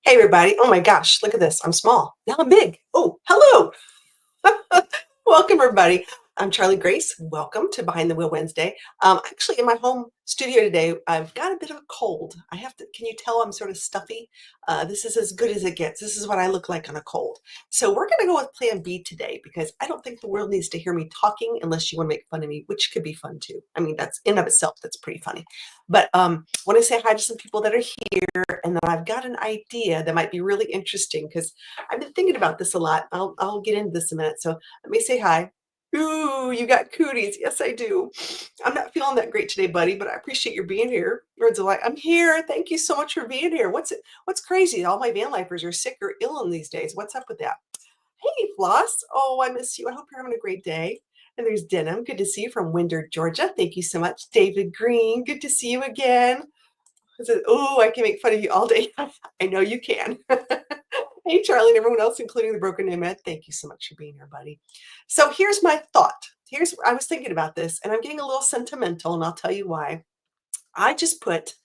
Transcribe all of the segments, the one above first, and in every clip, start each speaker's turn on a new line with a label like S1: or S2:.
S1: Hey everybody. Oh my gosh, look at this. I'm small. Now I'm big. Oh, hello. Welcome, everybody. I'm Charlie Grace. Welcome to Behind the Wheel Wednesday. Actually, in my home studio today, I've got a bit of a cold. Can you tell I'm sort of stuffy? This is as good as it gets. This is what I look like on a cold. So we're going to go with plan B today because I don't think the world needs to hear me talking unless you want to make fun of me, which could be fun too. I mean, that's in of itself, that's pretty funny. But I want to say hi to some people that are here, and then I've got an idea that might be really interesting because I've been thinking about this a lot. I'll get into this in a minute. So let me say hi. Ooh, you got cooties. Yes, I do. I'm not feeling that great today, buddy, but I appreciate your being here. Words of light. I'm here. Thank you so much for being here. What's crazy? All my van lifers are sick or ill in these days. What's up with that? Hey, Floss. Oh, I miss you. I hope you're having a great day. And there's Denim. Good to see you from Wyndor, Georgia. Thank you so much. David Green. Good to see you again. Oh, I can make fun of you all day. I know you can. Hey, Charlie, and everyone else, including the Broken Nomad. Thank you so much for being here, buddy. So here's my thought. I was thinking about this, and I'm getting a little sentimental, and I'll tell you why. I just put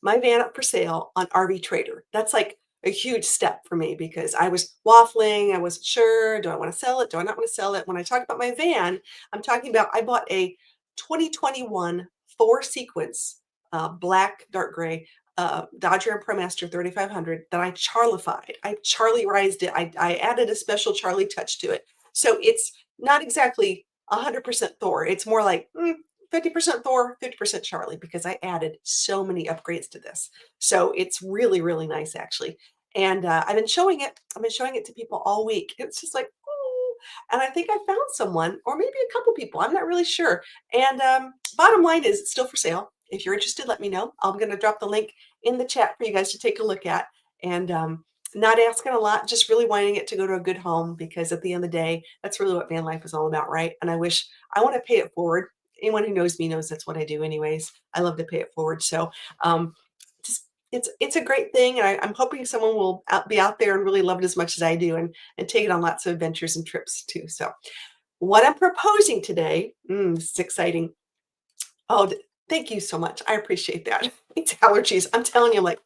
S1: my van up for sale on RV Trader. That's like a huge step for me because I was waffling. I wasn't sure. Do I want to sell it? Do I not want to sell it? When I talk about my van, I'm talking about I bought a 2021 four sequence black, dark gray Dodge Ram ProMaster 3500 that I Charlified. I Charlie-rized it. I added a special Charlie touch to it. So it's not exactly 100% Thor. It's more like 50% Thor, 50% Charlie, because I added so many upgrades to this. So it's really, really nice, actually. And I've been showing it. I've been showing it to people all week. It's just like, oh, and I think I found someone, or maybe a couple people. I'm not really sure. And bottom line is, it's still for sale. If you're interested, let me know. I'm going to drop the link in the chat for you guys to take a look at. And not asking a lot, just really wanting it to go to a good home because at the end of the day, that's really what van life is all about, right? And I want to pay it forward. Anyone who knows me knows that's what I do anyways. I love to pay it forward. So just it's a great thing. And I'm hoping someone will be out there and really love it as much as I do and take it on lots of adventures and trips too. So what I'm proposing today, this is exciting. Oh, thank you so much. I appreciate that. It's allergies. I'm telling you, like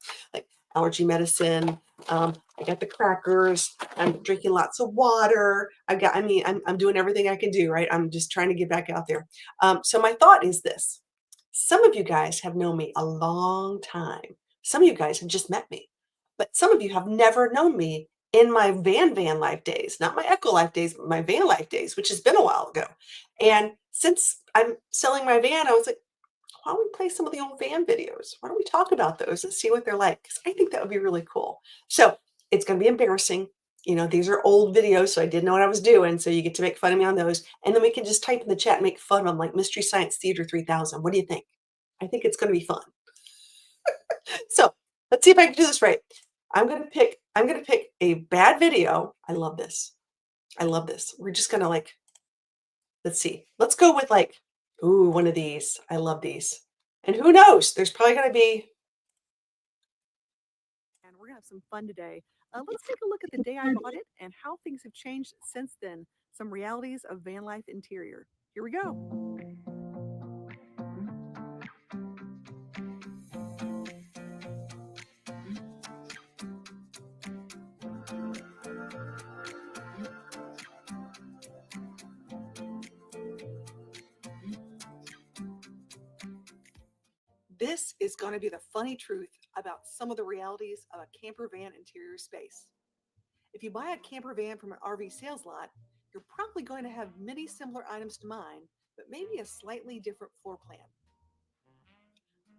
S1: allergy medicine. I got the crackers. I'm drinking lots of water. I'm doing everything I can do, right? I'm just trying to get back out there. So my thought is this. Some of you guys have known me a long time. Some of you guys have just met me, but some of you have never known me in my van life days, not my eco life days, but my van life days, which has been a while ago. And since I'm selling my van, I was like, why don't we play some of the old van videos? Why don't we talk about those and see what they're like? Because I think that would be really cool. So it's going to be embarrassing. These are old videos, so I didn't know what I was doing. So you get to make fun of me on those. And then we can just type in the chat and make fun of them like Mystery Science Theater 3000. What do you think? I think it's going to be fun. So let's see if I can do this right. I'm going to pick a bad video. I love this. I love this. We're just going to let's see. Let's go with ooh, one of these. I love these. And who knows? There's probably going to be.
S2: And we're going to have some fun today. Let's take a look at the day I bought it and how things have changed since then. Some realities of van life interior. Here we go. This is going to be the funny truth about some of the realities of a camper van interior space. If you buy a camper van from an RV sales lot, you're probably going to have many similar items to mine, but maybe a slightly different floor plan.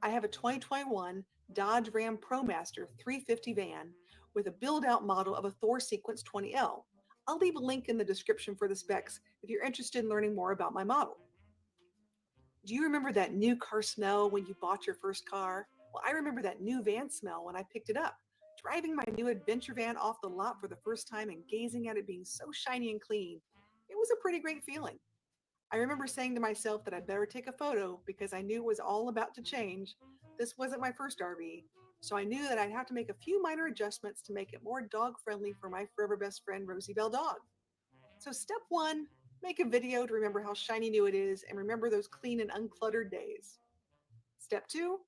S2: I have a 2021 Dodge Ram ProMaster 350 van with a build-out model of a Thor Sequence 20L. I'll leave a link in the description for the specs if you're interested in learning more about my model. Do you remember that new car smell when you bought your first car? Well, I remember that new van smell when I picked it up. Driving my new adventure van off the lot for the first time and gazing at it being so shiny and clean, it was a pretty great feeling. I remember saying to myself that I'd better take a photo because I knew it was all about to change. This wasn't my first RV, so I knew that I'd have to make a few minor adjustments to make it more dog friendly for my forever best friend, Rosie Bell Dog. So, step one, make a video to remember how shiny new it is and remember those clean and uncluttered days. Step two,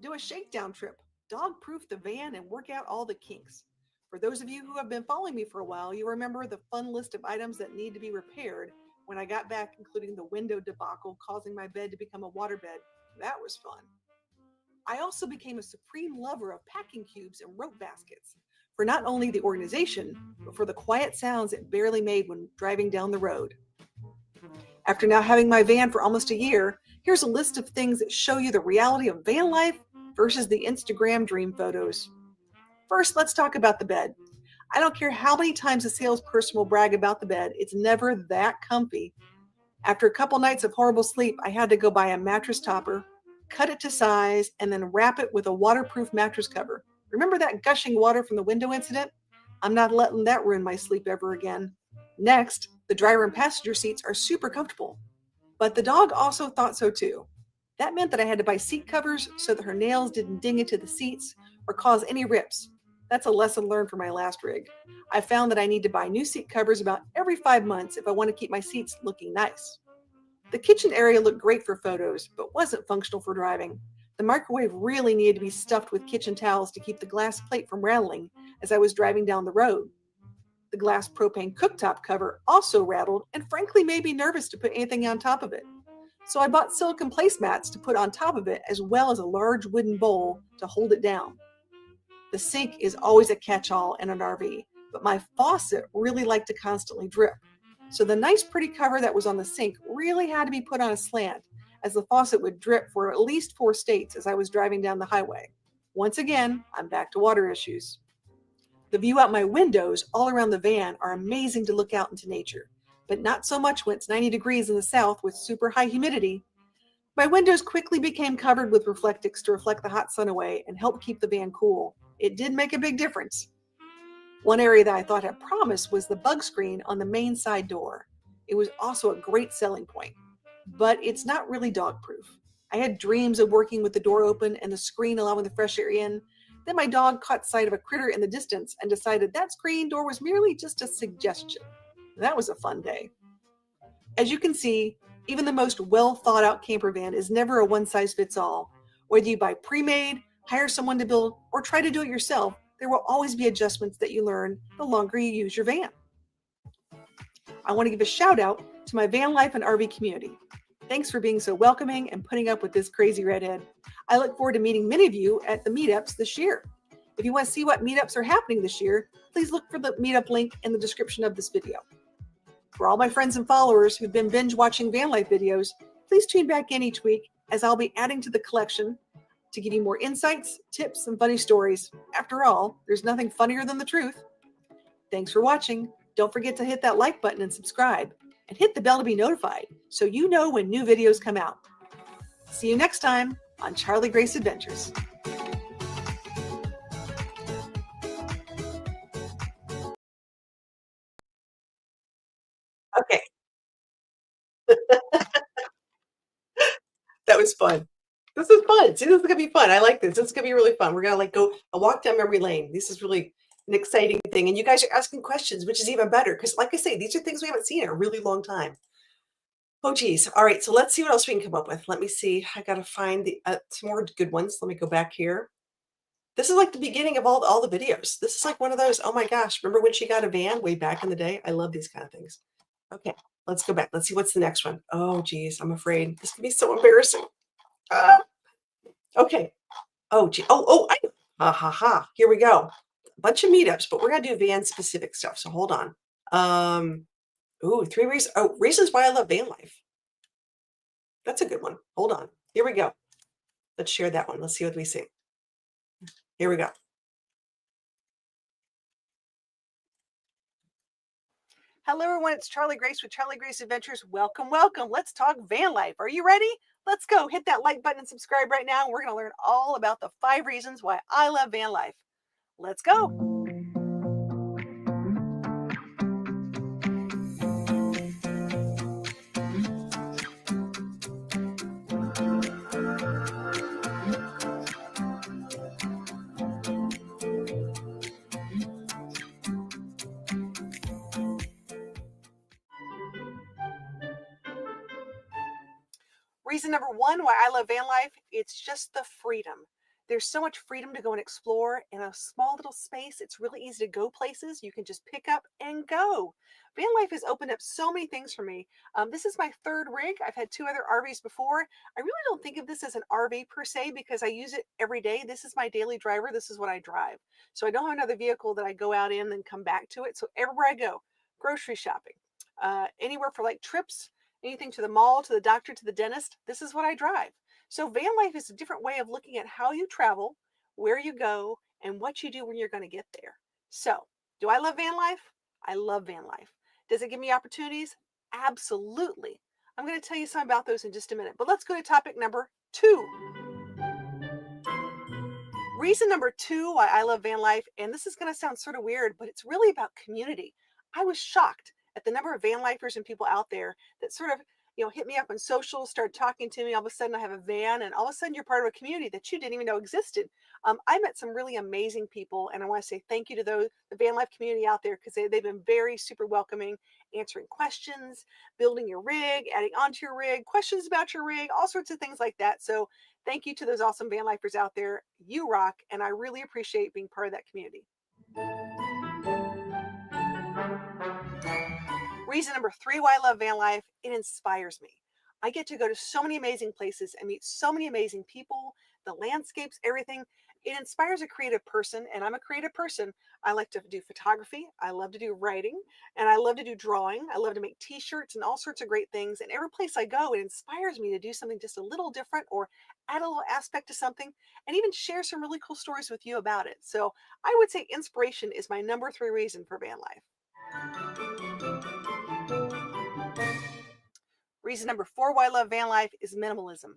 S2: do a shakedown trip. Dog proof the van and work out all the kinks. For those of you who have been following me for a while, you remember the fun list of items that need to be repaired when I got back, including the window debacle causing my bed to become a waterbed. That was fun. I also became a supreme lover of packing cubes and rope baskets for not only the organization, but for the quiet sounds it barely made when driving down the road. After now having my van for almost a year, here's a list of things that show you the reality of van life versus the Instagram dream photos. First, let's talk about the bed. I don't care how many times a salesperson will brag about the bed, it's never that comfy. After a couple nights of horrible sleep, I had to go buy a mattress topper, cut it to size, and then wrap it with a waterproof mattress cover. Remember that gushing water from the window incident? I'm not letting that ruin my sleep ever again. Next, the driver and passenger seats are super comfortable, but the dog also thought so too. That meant that I had to buy seat covers so that her nails didn't ding into the seats or cause any rips. That's a lesson learned from my last rig. I found that I need to buy new seat covers about every 5 months if I want to keep my seats looking nice. The kitchen area looked great for photos, but wasn't functional for driving. The microwave really needed to be stuffed with kitchen towels to keep the glass plate from rattling as I was driving down the road. The glass propane cooktop cover also rattled and frankly made me nervous to put anything on top of it. So I bought silicone placemats to put on top of it as well as a large wooden bowl to hold it down. The sink is always a catch-all in an RV, but my faucet really liked to constantly drip. So the nice pretty cover that was on the sink really had to be put on a slant, as the faucet would drip for at least 4 states as I was driving down the highway. Once again, I'm back to water issues. The view out my windows all around the van are amazing to look out into nature, but not so much when it's 90 degrees in the south with super high humidity. My windows quickly became covered with reflectix to reflect the hot sun away and help keep the van cool. It did make a big difference. One area that I thought had promise was the bug screen on the main side door. It was also a great selling point, but it's not really dog proof. I had dreams of working with the door open and the screen allowing the fresh air in. Then my dog caught sight of a critter in the distance and decided that screen door was merely just a suggestion. That was a fun day. As you can see, even the most well thought out camper van is never a one size fits all. Whether you buy pre made, hire someone to build, or try to do it yourself, there will always be adjustments that you learn the longer you use your van. I want to give a shout out to my van life and RV community. Thanks for being so welcoming and putting up with this crazy redhead. I look forward to meeting many of you at the meetups this year. If you want to see what meetups are happening this year, please look for the meetup link in the description of this video. For all my friends and followers who've been binge watching van life videos, please tune back in each week as I'll be adding to the collection to give you more insights, tips, and funny stories. After all, there's nothing funnier than the truth. Thanks for watching. Don't forget to hit that like button and subscribe, and hit the bell to be notified so you know when new videos come out. See you next time on Charlie Grace Adventures.
S1: Okay, that was fun. This is fun. See, this is gonna be fun. I like this. This is gonna be really fun. We're gonna like go a walk down memory lane. This is really an exciting thing, and you guys are asking questions, which is even better because, like I say, these are things we haven't seen in a really long time. Oh, geez. All right, so let's see what else we can come up with. Let me see. I gotta find the some more good ones. Let me go back here. This is like the beginning of all the videos. This is like one of those. Oh my gosh! Remember when she got a van way back in the day? I love these kind of things. Okay, let's go back. Let's see what's the next one. Oh, geez. I'm afraid this could be so embarrassing. Uh, okay. Oh, gee. I know. Ha ha ha. Here we go. A bunch of meetups, but we're gonna do van specific stuff. So hold on. Ooh, 3 reasons. Oh, reasons why I love van life. That's a good one. Hold on. Here we go. Let's share that one. Let's see what we see. Here we go. Hello, everyone. It's Charlie Grace with Charlie Grace Adventures. Welcome, welcome. Let's talk van life. Are you ready? Let's go. Hit that like button and subscribe right now. We're going to learn all about the 5 reasons why I love van life. Let's go. Reason number 1 why I love van life, it's just the freedom.
S2: There's so much freedom to go and explore in a small little space. It's really easy to go places. You can just pick up and go. Van life has opened up so many things for me. This is my third rig. I've had two other RVs before. I really don't think of this as an RV per se because I use it every day. This is my daily driver. This is what I drive. So I don't have another vehicle that I go out in and come back to it. So everywhere I go, grocery shopping, anywhere for like trips, anything to the mall, to the doctor, to the dentist, this is what I drive. So van life is a different way of looking at how you travel, where you go, and what you do when you're going to get there. So, do I love van life? I love van life. Does it give me opportunities? Absolutely. I'm going to tell you some about those in just a minute. But let's go to topic number 2. Reason number 2 why I love van life, and this is going to sound sort of weird, but it's really about community. I was shocked at the number of van lifers and people out there that sort of, hit me up on social, started talking to me. All of a sudden, I have a van, and all of a sudden, you're part of a community that you didn't even know existed. I met some really amazing people, and I want to say thank you to the van life community out there because they've been very super welcoming, answering questions, building your rig, adding onto your rig, questions about your rig, all sorts of things like that. So thank you to those awesome van lifers out there. You rock, and I really appreciate being part of that community. Reason number 3 why I love van life, it inspires me. I get to go to so many amazing places and meet so many amazing people, the landscapes, everything. It inspires a creative person, and I'm a creative person. I like to do photography, I love to do writing, and I love to do drawing. I love to make t-shirts and all sorts of great things. And every place I go, it inspires me to do something just a little different or add a little aspect to something and even share some really cool stories with you about it. So I would say inspiration is my number 3 reason for van life. Reason number 4 why I love van life is minimalism.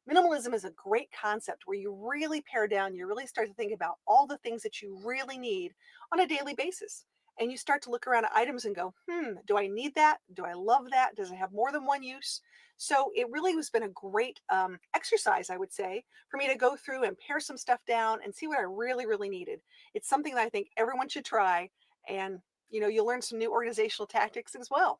S2: Minimalism is a great concept where you really pare down, you really start to think about all the things that you really need on a daily basis. And you start to look around at items and go, do I need that? Do I love that? Does it have more than one use? So it really has been a great exercise, I would say, for me to go through and pare some stuff down and see what I really, really needed. It's something that I think everyone should try. And, you'll learn some new organizational tactics as well.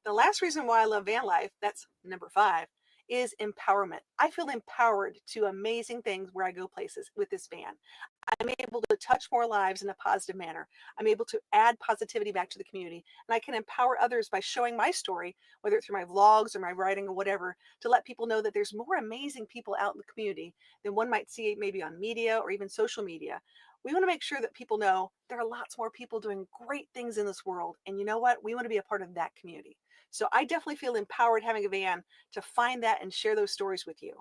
S2: The last reason why I love van life, that's number 5, is empowerment. I feel empowered to amazing things where I go places with this van. I'm able to touch more lives in a positive manner. I'm able to add positivity back to the community, and I can empower others by showing my story, whether it's through my vlogs or my writing or whatever, to let people know that there's more amazing people out in the community than one might see maybe on media or even social media. We want to make sure that people know there are lots more people doing great things in this world, and you know what? We want to be a part of that community. So I definitely feel empowered having a van to find that and share those stories with you.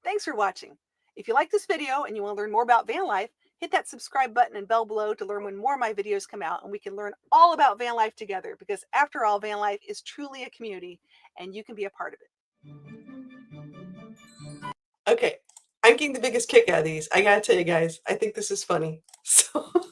S2: Thanks for watching. If you like this video and you want to learn more about van life, hit that subscribe button and bell below to learn when more of my videos come out and we can learn all about van life together because after all, van life is truly a community and you can be a part of it.
S1: Okay, I'm getting the biggest kick out of these. I gotta tell you guys, I think this is funny. So, are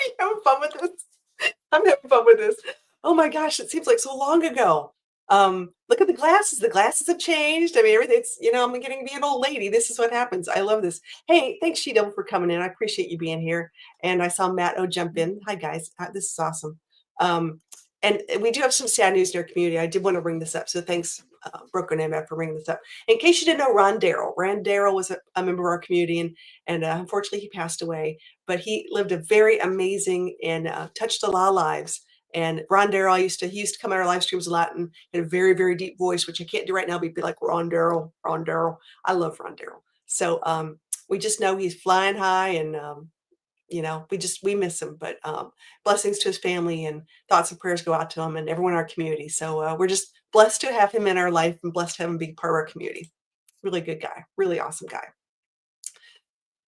S1: you having fun with this? I'm having fun with this. Oh my gosh, it seems like so long ago. Look at the glasses. The glasses have changed. I mean, everything's, I'm getting to be an old lady. This is what happens. I love this. Hey, thanks, She-Devil, for coming in. I appreciate you being here. And I saw Matt O jump in. Hi, guys. This is awesome. And we do have some sad news in our community. I did want to bring this up. So thanks, Brooke and Emma, for bringing this up. In case you didn't know, Ron Darrell was a member of our community, and unfortunately he passed away. But he lived a very amazing and touched a lot of lives. And Ron Darrell, he used to come on our live streams a lot and had a very, very deep voice, which I can't do right now, but he'd be like, Ron Darrell, Ron Darrell. I love Ron Darrell. So we just know he's flying high, and we miss him, but blessings to his family and thoughts and prayers go out to him and everyone in our community. So we're just blessed to have him in our life and blessed to have him be part of our community. Really good guy, really awesome guy.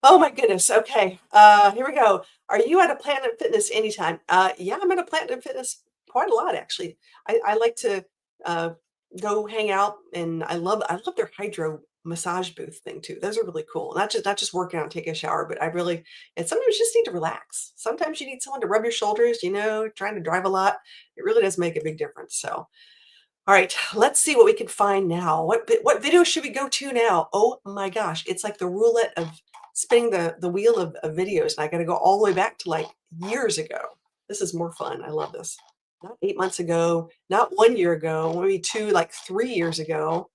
S1: Oh my goodness. Okay. Here we go. Are you at a Planet Fitness anytime? Yeah, I'm at a Planet Fitness quite a lot, actually. I like to go hang out, and I love their hydro massage booth thing too. Those are really cool. Not just working out and taking a shower, but and sometimes you just need to relax. Sometimes you need someone to rub your shoulders, trying to drive a lot. It really does make a big difference. So all right, let's see what we can find now. What video should we go to now? Oh my gosh, it's like the roulette of spinning the wheel of videos, and I got to go all the way back to like years ago. This is more fun. I love this. not 8 months ago, not 1 year ago, maybe 2, like 3 years ago.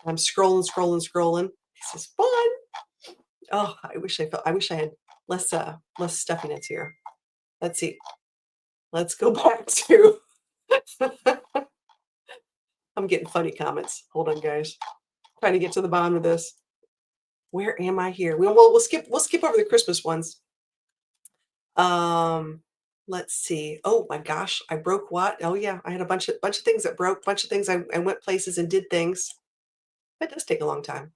S1: I'm scrolling. This is fun. Oh, I wish I had less stuffiness here. Let's see. Let's go back to I'm getting funny comments. Hold on, guys. Trying to get to the bottom of this. Where am I here? We'll skip over the Christmas ones. Let's see. Oh my gosh, I broke what? Oh yeah, I had a bunch of things that broke, bunch of things I went places and did things. That does take a long time.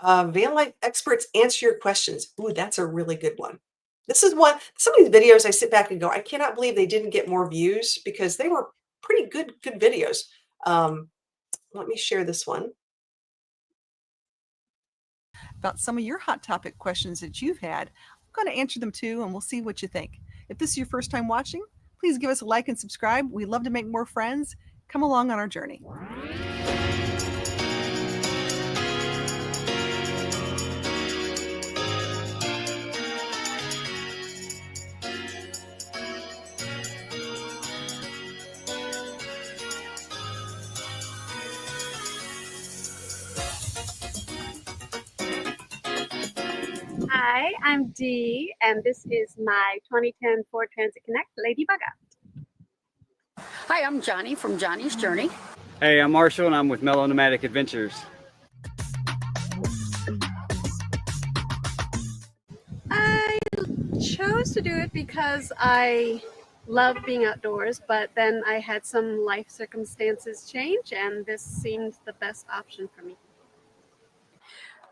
S1: Van life experts answer your questions. Ooh, that's a really good one. This is one, some of these videos I sit back and go, I cannot believe they didn't get more views because they were pretty good videos. Let me share this one.
S2: About some of your hot topic questions that you've had. I'm going to answer them too, and we'll see what you think. If this is your first time watching, please give us a like and subscribe. We love to make more friends. Come along on our journey.
S3: Hi, I'm Dee, and this is my 2010 Ford Transit Connect Lady Bugger.
S4: Hi, I'm Johnny from Johnny's Journey.
S5: Hey, I'm Marshall and I'm with Mellow Nomadic Adventures.
S3: I chose to do it because I love being outdoors, but then I had some life circumstances change, and this seemed the best option for me.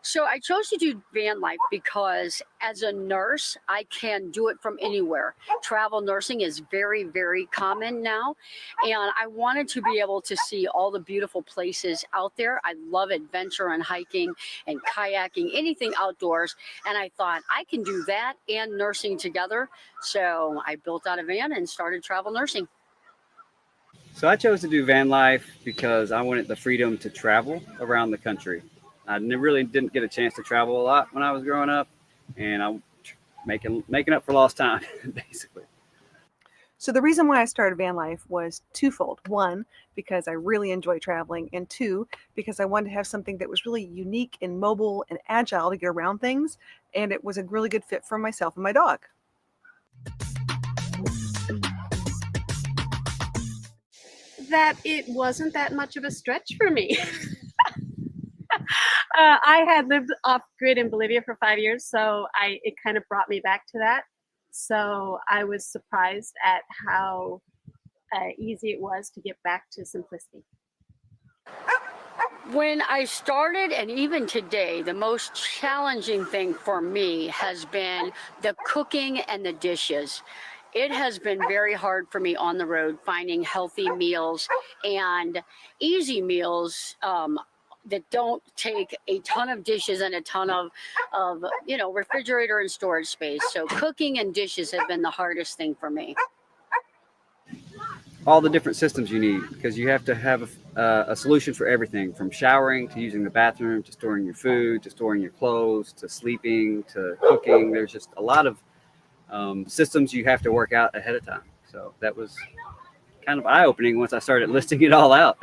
S4: So I chose to do van life because as a nurse, I can do it from anywhere. Travel nursing is very, very common now. And I wanted to be able to see all the beautiful places out there. I love adventure and hiking and kayaking, anything outdoors. And I thought I can do that and nursing together. So I built out a van and started travel nursing.
S5: So I chose to do van life because I wanted the freedom to travel around the country. I really didn't get a chance to travel a lot when I was growing up, and I'm making up for lost time, basically.
S2: So the reason why I started van life was twofold. One, because I really enjoy traveling, and two, because I wanted to have something that was really unique and mobile and agile to get around things, and it was a really good fit for myself and my dog.
S3: That it wasn't that much of a stretch for me. I had lived off grid in Bolivia for 5 years, so it kind of brought me back to that. So I was surprised at how easy it was to get back to simplicity.
S4: When I started, and even today, the most challenging thing for me has been the cooking and the dishes. It has been very hard for me on the road finding healthy meals and easy meals that don't take a ton of dishes and a ton of refrigerator and storage space. So cooking and dishes have been the hardest thing for me.
S5: All the different systems you need, because you have to have a solution for everything, from showering to using the bathroom to storing your food to storing your clothes to sleeping to cooking. There's just a lot of systems you have to work out ahead of time. So that was kind of eye-opening once I started listing it all out.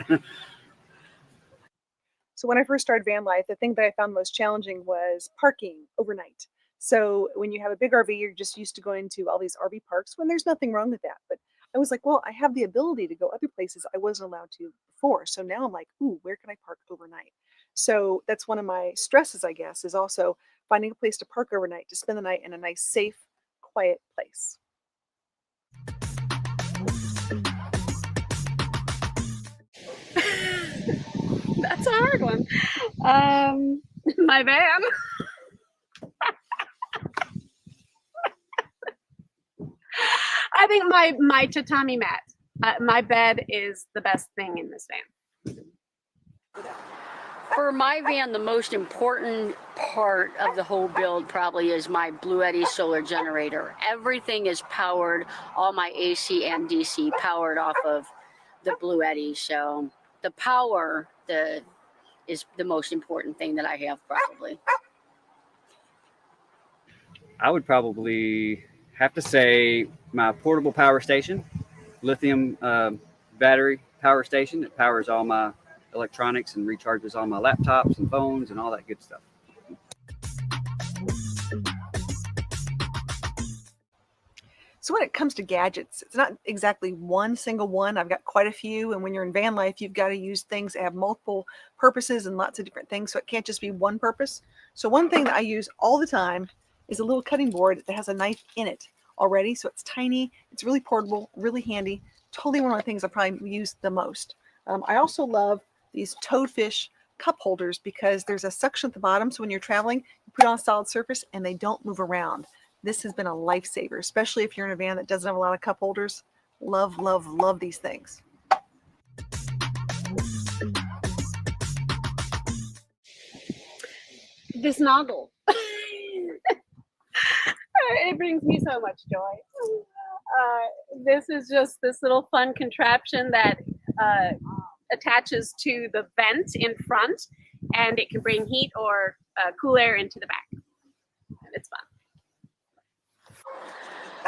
S2: So when I first started van life, the thing that I found most challenging was parking overnight. So when you have a big RV, you're just used to going to all these RV parks when there's nothing wrong with that. But I was like, well, I have the ability to go other places I wasn't allowed to before. So now I'm like, ooh, where can I park overnight? So that's one of my stresses, I guess, is also finding a place to park overnight, to spend the night in a nice, safe, quiet place.
S3: That's a hard one. My van. I think my tatami mat. My bed is the best thing in this van.
S4: For my van, the most important part of the whole build probably is my Bluetti solar generator. Everything is powered, all my AC and DC powered off of the Bluetti. So the power is the most important thing that I have probably.
S5: I would probably have to say my portable power station, lithium battery power station that powers all my electronics and recharges all my laptops and phones and all that good stuff.
S2: So when it comes to gadgets, it's not exactly one single one. I've got quite a few. And when you're in van life, you've got to use things that have multiple purposes and lots of different things. So it can't just be one purpose. So one thing that I use all the time is a little cutting board that has a knife in it already. So it's tiny, it's really portable, really handy. Totally one of the things I probably use the most. I also love these toadfish cup holders because there's a suction at the bottom. So when you're traveling, you put it on a solid surface and they don't move around. This has been a lifesaver, especially if you're in a van that doesn't have a lot of cup holders. Love, love, love these things.
S3: This nozzle. It brings me so much joy. This is just this little fun contraption that attaches to the vent in front, and it can bring heat or cool air into the back. And it's fun.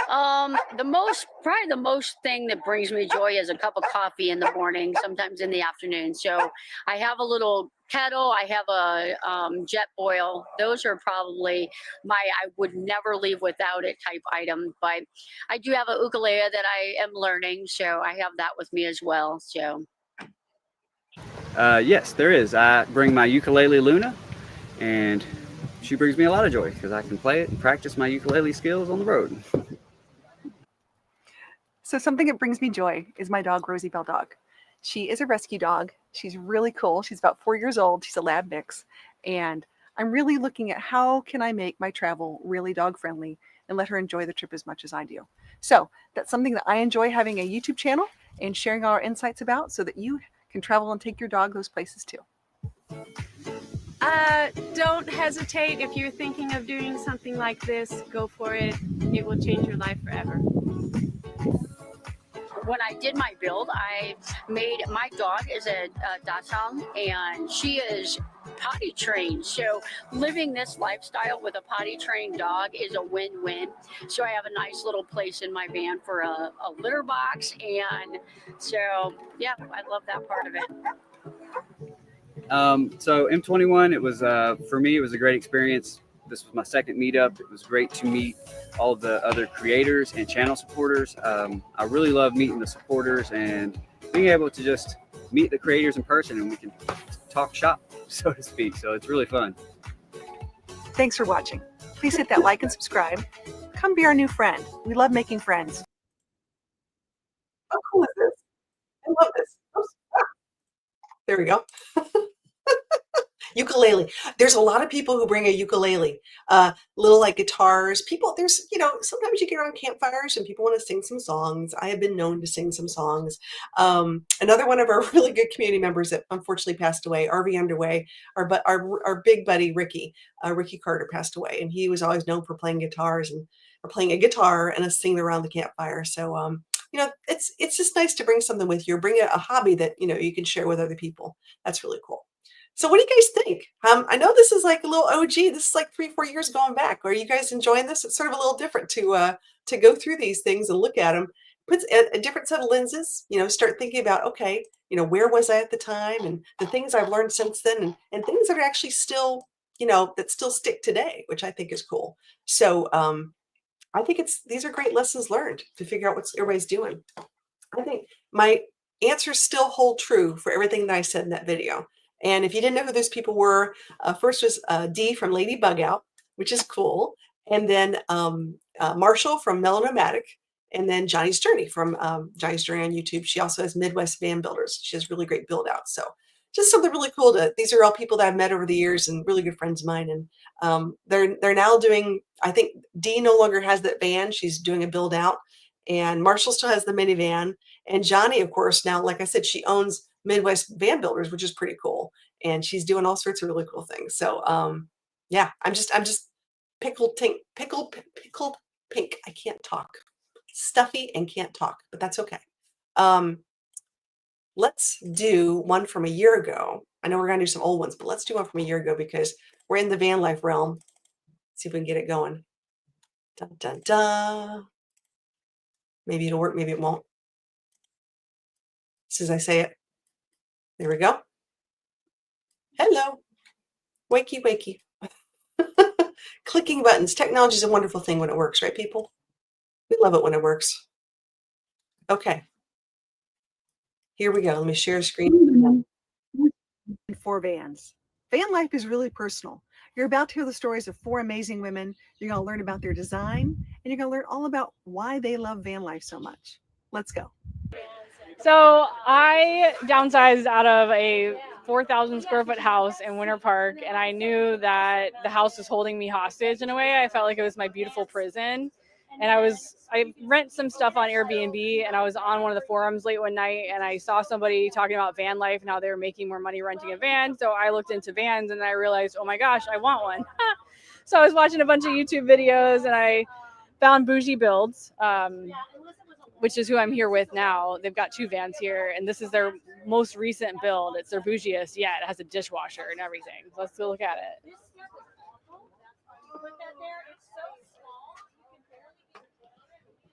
S4: Probably the most thing that brings me joy is a cup of coffee in the morning, sometimes in the afternoon. So I have a little kettle, I have a jet boil. Those are probably I would never leave without it type item. But I do have a ukulele that I am learning, so I have that with me as well. So
S5: Yes, there is. I bring my ukulele Luna, and she brings me a lot of joy because I can play it and practice my ukulele skills on the road.
S2: So something that brings me joy is my dog, Rosie Bell Dog. She is a rescue dog. She's really cool. She's about 4 years old. She's a lab mix. And I'm really looking at how can I make my travel really dog friendly and let her enjoy the trip as much as I do. So that's something that I enjoy having a YouTube channel and sharing our insights about so that you can travel and take your dog those places too.
S3: Don't hesitate. If you're thinking of doing something like this, go for it. It will change your life forever.
S4: when I did my build, my dog is a Dachshund, and she is potty trained. So living this lifestyle with a potty trained dog is a win-win. So I have a nice little place in my van for a litter box, and so yeah, I love that part of it.
S5: So M21, it was for me, it was a great experience. This was my second meetup. It was great to meet all of the other creators and channel supporters. I really love meeting the supporters and being able to just meet the creators in person, and we can talk shop, so to speak. So it's really fun.
S2: Thanks for watching. Please hit that like and subscribe. Come be our new friend. We love making friends.
S1: How cool is this? I love this. Oops. Ah. There we go. Ukulele. There's a lot of people who bring a ukulele, little like guitars. People, there's, sometimes you get around campfires and people want to sing some songs. I have been known to sing some songs. Another one of our really good community members that unfortunately passed away, RV Underway, our big buddy Ricky Carter passed away, and he was always known for playing guitars or playing a guitar and us singing around the campfire. So it's just nice to bring something with you, or bring a hobby that you can share with other people. That's really cool. So what do you guys think? I know this is like a little OG. This is like 3-4 years going back. Are you guys enjoying this? It's sort of a little different to go through these things and look at them. Puts a different set of lenses. Start thinking about, okay, where was I at the time, and the things I've learned since then, and things that are actually still, that still stick today, which I think is cool. So I think these are great lessons learned to figure out what everybody's doing. I think my answers still hold true for everything that I said in that video. And if you didn't know who those people were, first was Dee from Lady Bug Out, which is cool. And then Marshall from Melonomatic. And then Johnny's Journey from Johnny's Journey on YouTube. She also has Midwest Van Builders. She has really great build outs. So just something really cool. These are all people that I've met over the years and really good friends of mine. And they're now doing, I think Dee no longer has that van. She's doing a build out. And Marshall still has the minivan. And Johnny, of course, now, like I said, she owns Midwest Van Builders, which is pretty cool. And she's doing all sorts of really cool things. So yeah, I'm just pickled pink. I can't talk. Stuffy and can't talk, but that's okay. Let's do one from a year ago. I know we're gonna do some old ones, but let's do one from a year ago because we're in the van life realm. See if we can get it going. Dun dun dun. Maybe it'll work, maybe it won't. As I say it. There we go. Hello. Wakey, wakey. Clicking buttons. Technology is a wonderful thing when it works, right, people? We love it when it works. Okay. Here we go. Let me share screen.
S2: For vans. Van life is really personal. You're about to hear the stories of 4 amazing women. You're going to learn about their design, and you're going to learn all about why they love van life so much. Let's go.
S6: So I downsized out of a 4,000 square foot house in Winter Park, and I knew that the house was holding me hostage in a way. I felt like it was my beautiful prison. And I rent some stuff on Airbnb, and I was on one of the forums late one night, and I saw somebody talking about van life and how they were making more money renting a van. So I looked into vans, and I realized, oh my gosh, I want one. So I was watching a bunch of YouTube videos, and I found Bougie Builds, which is who I'm here with now. They've got 2 vans here, and this is their most recent build. It's their bougiest yet. It has a dishwasher and everything. So let's go look at it.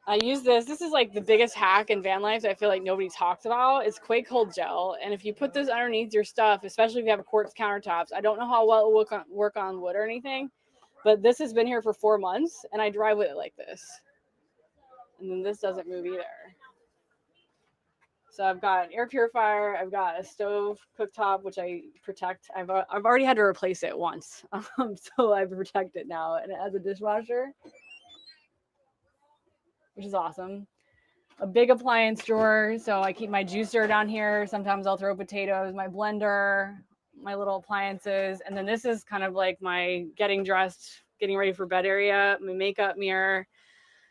S6: I use this. This is like the biggest hack in van life that I feel like nobody talks about. It's Quake Hold Gel. And if you put this underneath your stuff, especially if you have quartz countertops, I don't know how well it will work on wood or anything, but this has been here for 4 months, and I drive with it like this. And then this doesn't move either. So I've got an air purifier. I've got a stove cooktop, which I protect. I've already had to replace it once. So I protect it now. And it has a dishwasher, which is awesome. A big appliance drawer. So I keep my juicer down here. Sometimes I'll throw potatoes, my blender, my little appliances. And then this is kind of like my getting dressed, getting ready for bed area, my makeup mirror,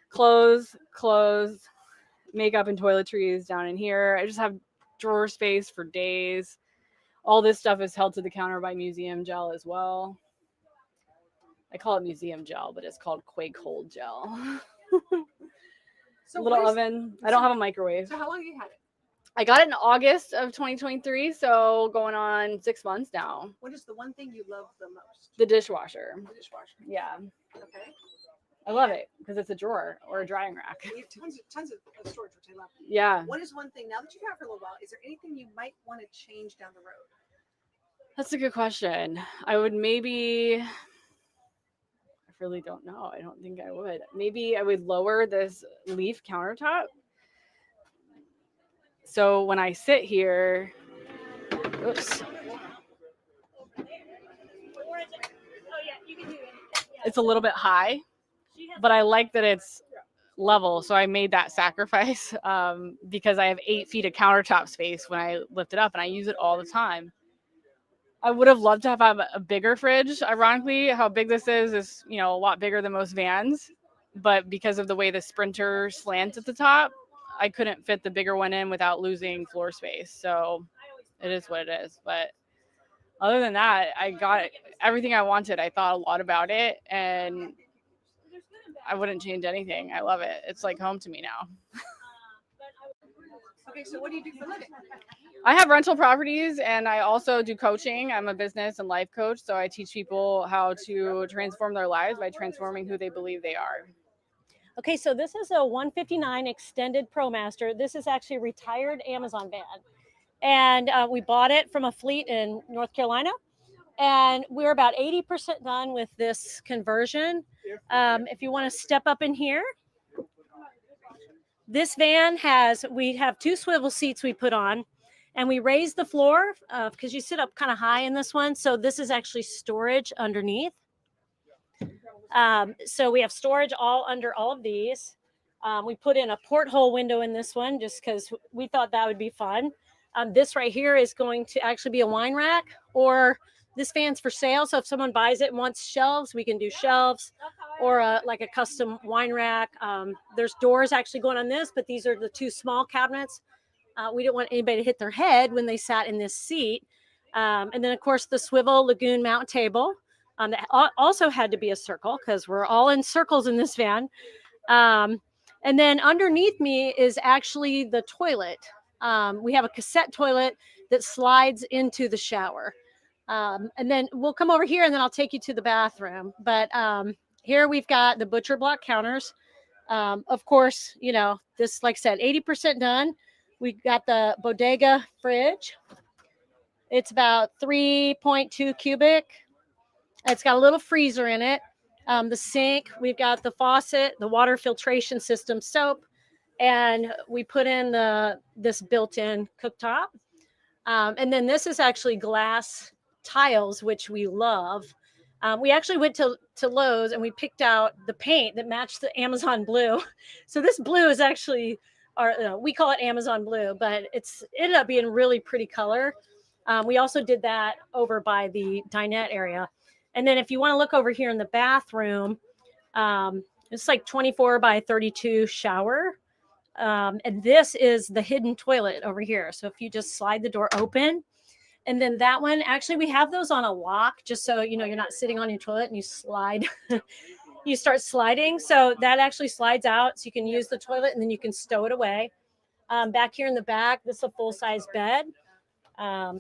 S6: clothes, makeup and toiletries down in here. I just have drawer space for days. All this stuff is held to the counter by museum gel as well. I call it museum gel, but it's called Quake Hold Gel.
S2: So
S6: little oven. I don't have a microwave.
S2: So how long have you had it?
S6: I got it in August of 2023, so going on 6 months now.
S2: What is the one thing you love the most?
S6: The dishwasher.
S2: The dishwasher.
S6: Yeah.
S2: Okay.
S6: I love it because it's a drawer or a drying rack.
S2: You have tons of storage, which I love.
S6: Yeah.
S2: What is one thing, now that you've had it for a little while, is there anything you might want to change down the road?
S6: That's a good question. I would maybe, I really don't know. I don't think I would. Maybe I would lower this leaf countertop. So when I sit here, oops. It's a little bit high, but I like that it's level. So I made that sacrifice because I have 8 feet of countertop space when I lift it up, and I use it all the time. I would have loved to have a bigger fridge. Ironically, how big this is, a lot bigger than most vans. But because of the way the Sprinter slants at the top, I couldn't fit the bigger one in without losing floor space. So it is what it is. But other than that, I got everything I wanted. I thought a lot about it, and I wouldn't change anything. I love it. It's like home to me now.
S2: Okay, so what do you do for a living?
S6: I have rental properties, and I also do coaching. I'm a business and life coach, so I teach people how to transform their lives by transforming who they believe they are.
S7: Okay, so this is a 159 extended ProMaster. This is actually a retired Amazon van. And we bought it from a fleet in North Carolina. And we're about 80% done with this conversion. If you want to step up in here, this van we have 2 swivel seats we put on, and we raise the floor because you sit up kind of high in this one. So this is actually storage underneath. So we have storage all under all of these. We put in a porthole window in this one just because we thought that would be fun. This right here is going to actually be a wine rack, or this van's for sale. So if someone buys it and wants shelves, we can do shelves, or like a custom wine rack. There's doors actually going on this, but these are the 2 small cabinets. We didn't want anybody to hit their head when they sat in this seat. And then of course the swivel Lagoon mount table. That also had to be a circle because we're all in circles in this van. And then underneath me is actually the toilet. We have a cassette toilet that slides into the shower. And then we'll come over here and then I'll take you to the bathroom. But here we've got the butcher block counters. Of course, this, like I said, 80% done. We got the bodega fridge. It's about 3.2 cubic. It's got a little freezer in it. The sink, we've got the faucet, the water filtration system soap, and we put in this built-in cooktop. And then this is actually glass tiles, which we love. We actually went to Lowe's and we picked out the paint that matched the Amazon blue. So this blue is actually, we call it Amazon blue, but it's ended up being really pretty color. We also did that over by the dinette area. And then if you want to look over here in the bathroom, it's like 24 by 32 shower. And this is the hidden toilet over here. So if you just slide the door open, and then that one, actually, we have those on a lock just so you know you're not sitting on your toilet and you slide. You start sliding. So that actually slides out so you can use the toilet and then you can stow it away. Back here in the back, this is a full-size bed.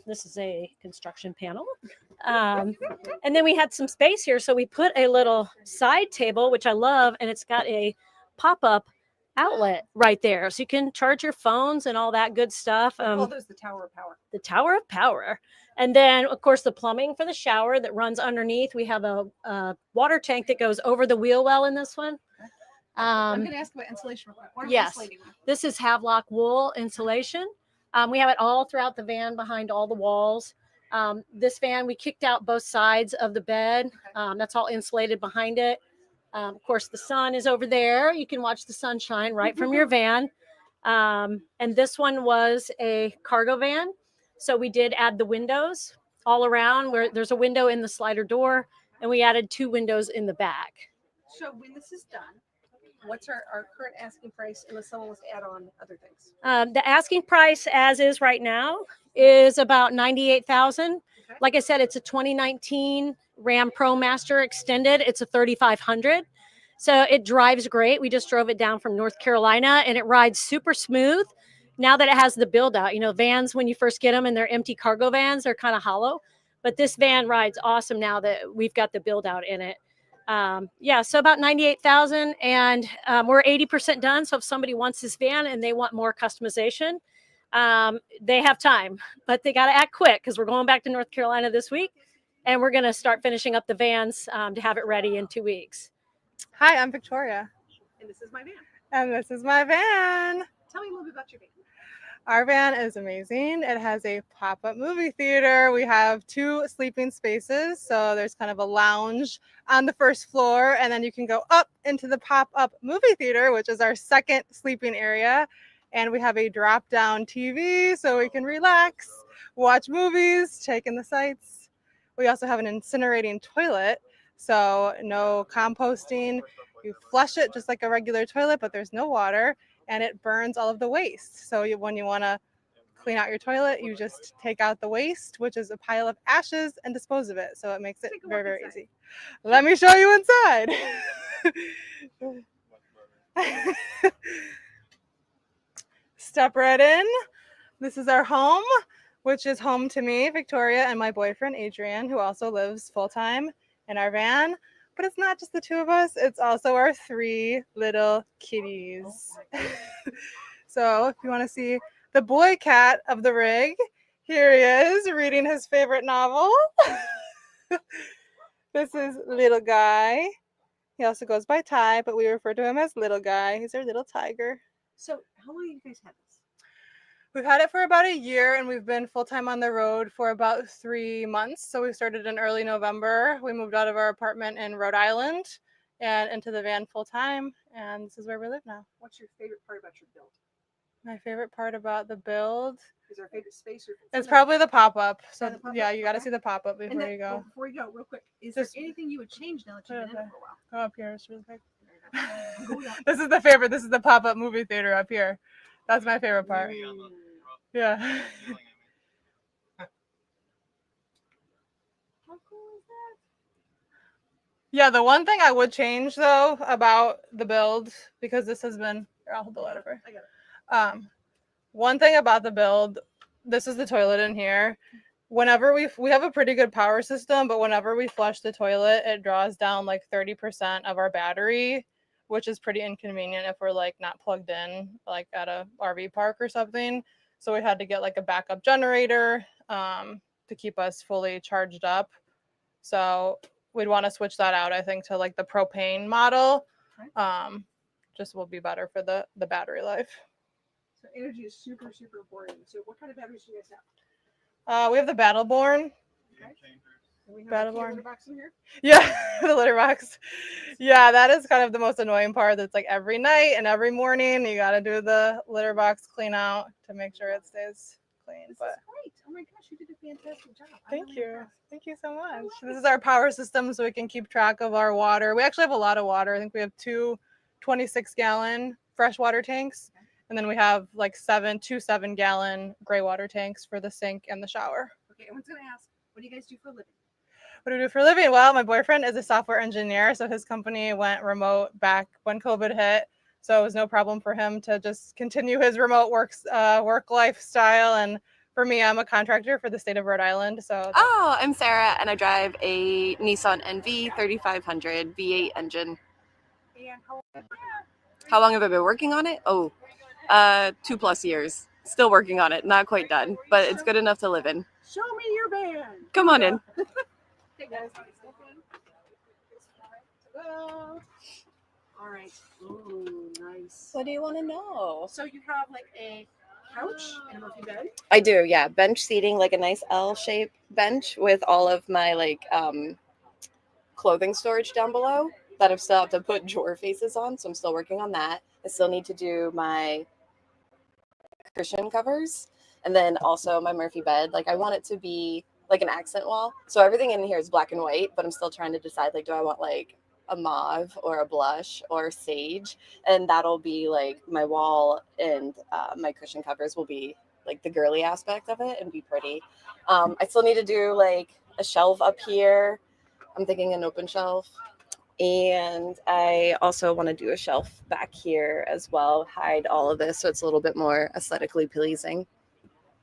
S7: This is a construction panel. And then we had some space here. So we put a little side table, which I love, and it's got a pop-up outlet right there. So you can charge your phones and all that good stuff.
S2: Well, there's the Tower of Power.
S7: The Tower of Power. And then, of course, the plumbing for the shower that runs underneath. We have a water tank that goes over the wheel well in this one.
S2: I'm going to ask about insulation real quick. What are
S7: Yes.
S2: insulating with?
S7: This is Havelock wool insulation. We have it all throughout the van, behind all the walls. This van, we kicked out both sides of the bed. That's all insulated behind it. Of course, the sun is over there. You can watch the sunshine right from your van. And this one was a cargo van. So we did add the windows all around where there's a window in the slider door, and we added 2 windows in the back.
S2: So when this is done, what's our current asking price unless someone wants to add on other things?
S7: The asking price as is right now is about $98,000.
S2: Okay.
S7: Like I said, it's a 2019 Ram ProMaster extended. It's a 3500. So it drives great. We just drove it down from North Carolina and it rides super smooth. Now that it has the build out, you know, vans, when you first get them and they're empty cargo vans, they're kind of hollow, but this van rides awesome now that we've got the build out in it. So about 98,000 and we're 80% done. So if somebody wants this van and they want more customization, they have time, but they got to act quick because we're going back to North Carolina this week and we're going to start finishing up the vans to have it ready in 2 weeks.
S8: Hi, I'm Victoria.
S2: And this is my van.
S8: And this is my van.
S2: Tell me a little bit about your van.
S8: Our van is amazing. It has a pop-up movie theater. We have 2 sleeping spaces. So there's kind of a lounge on the first floor, and then you can go up into the pop-up movie theater, which is our second sleeping area. And we have a drop-down TV so we can relax, watch movies, take in the sights. We also have an incinerating toilet, so no composting. You flush it just like a regular toilet, but there's no water. And it burns all of the waste. So when you want to clean out your toilet, you just take out the waste, which is a pile of ashes, and dispose of it. So it makes it very, very easy. Let me show you inside. Step right in. This is our home, which is home to me, Victoria, and my boyfriend, Adrian, who also lives full-time in our van. But it's not just the 2 of us, it's also our 3 little kitties. So if you want to see the boy cat of the rig, here he is reading his favorite novel. This is Little Guy. He also goes by Ty, but we refer to him as Little Guy. He's our little tiger.
S2: So how long have you guys had this?
S8: We've had it for about a year, and we've been full-time on the road for about 3 months. So we started in early November. We moved out of our apartment in Rhode Island and into the van full-time, and this is where we live now.
S2: What's your favorite part about your build?
S8: My favorite part about the build
S2: Is there a favorite space?
S8: is probably the pop-up. So
S2: Yeah, the pop-up,
S8: yeah, you got to
S2: okay.
S8: see the pop-up before you go.
S2: Well, before you go, real quick, is
S8: Just-
S2: there anything you would change now that you've been in it for a while?
S8: Go up here, just really quick.
S2: Go up.
S8: This is the favorite. This is the pop-up movie theater up here. That's my favorite part. Yeah.
S2: How cool is that?
S8: Yeah, the one thing I would change though about the build, because this has been, here, I'll hold the light over.
S2: I got it.
S8: One thing about the build, this is the toilet in here. Whenever we have a pretty good power system, but whenever we flush the toilet, it draws down like 30% of our battery, which is pretty inconvenient if we're like not plugged in, like at a RV park or something. So we had to get like a backup generator to keep us fully charged up. So we'd want to switch that out, I think, to like the propane model. Just will be better for the battery life.
S2: So energy is super, super important. So what kind of batteries do you guys have?
S8: We have the Battleborn.
S2: Okay. And we have
S8: Battleborn.
S2: a litter box in here.
S8: Yeah, the litter box. Yeah, that is kind of the most annoying part. That's like every night and every morning you got to do the litter box clean out to make sure it stays clean.
S2: This
S8: But
S2: is great. Oh my gosh, you did a fantastic job.
S8: thank you. Thank you so much. This is our power system so we can keep track of our water. We actually have a lot of water. I think we have two 26-gallon freshwater tanks. And then we have like two 7-gallon gray water tanks for the sink and the shower.
S2: Okay, everyone's going to ask, what do you guys do for a living?
S8: What do we do for a living? Well, my boyfriend is a software engineer, so his company went remote back when COVID hit. So it was no problem for him to just continue his remote work lifestyle. And for me, I'm a contractor for the state of Rhode Island. So
S9: I'm Sarah, and I drive a Nissan NV 3500 V8 engine.
S2: And
S9: How long have I been working on it? 2+ years. Still working on it. Not quite done, but it's good enough to live in.
S2: show me your van.
S9: Come on in.
S2: Hey guys, step in. Ta-da. All right. Ooh, nice.
S9: What do you want to know?
S2: So you have like a couch and a Murphy bed.
S9: I do, yeah. Bench seating, like a nice L-shaped bench with all of my clothing storage down below that I still have to put drawer faces on, so I'm still working on that. I still need to do my cushion covers, and then also my Murphy bed. Like I want it to be like an accent wall. So everything in here is black and white, but I'm still trying to decide, like, do I want like a mauve or a blush or sage? And that'll be like my wall, and my cushion covers will be like the girly aspect of it and be pretty. I still need to do like a shelf up here. I'm thinking an open shelf. And I also want to do a shelf back here as well, hide all of this so it's a little bit more aesthetically pleasing.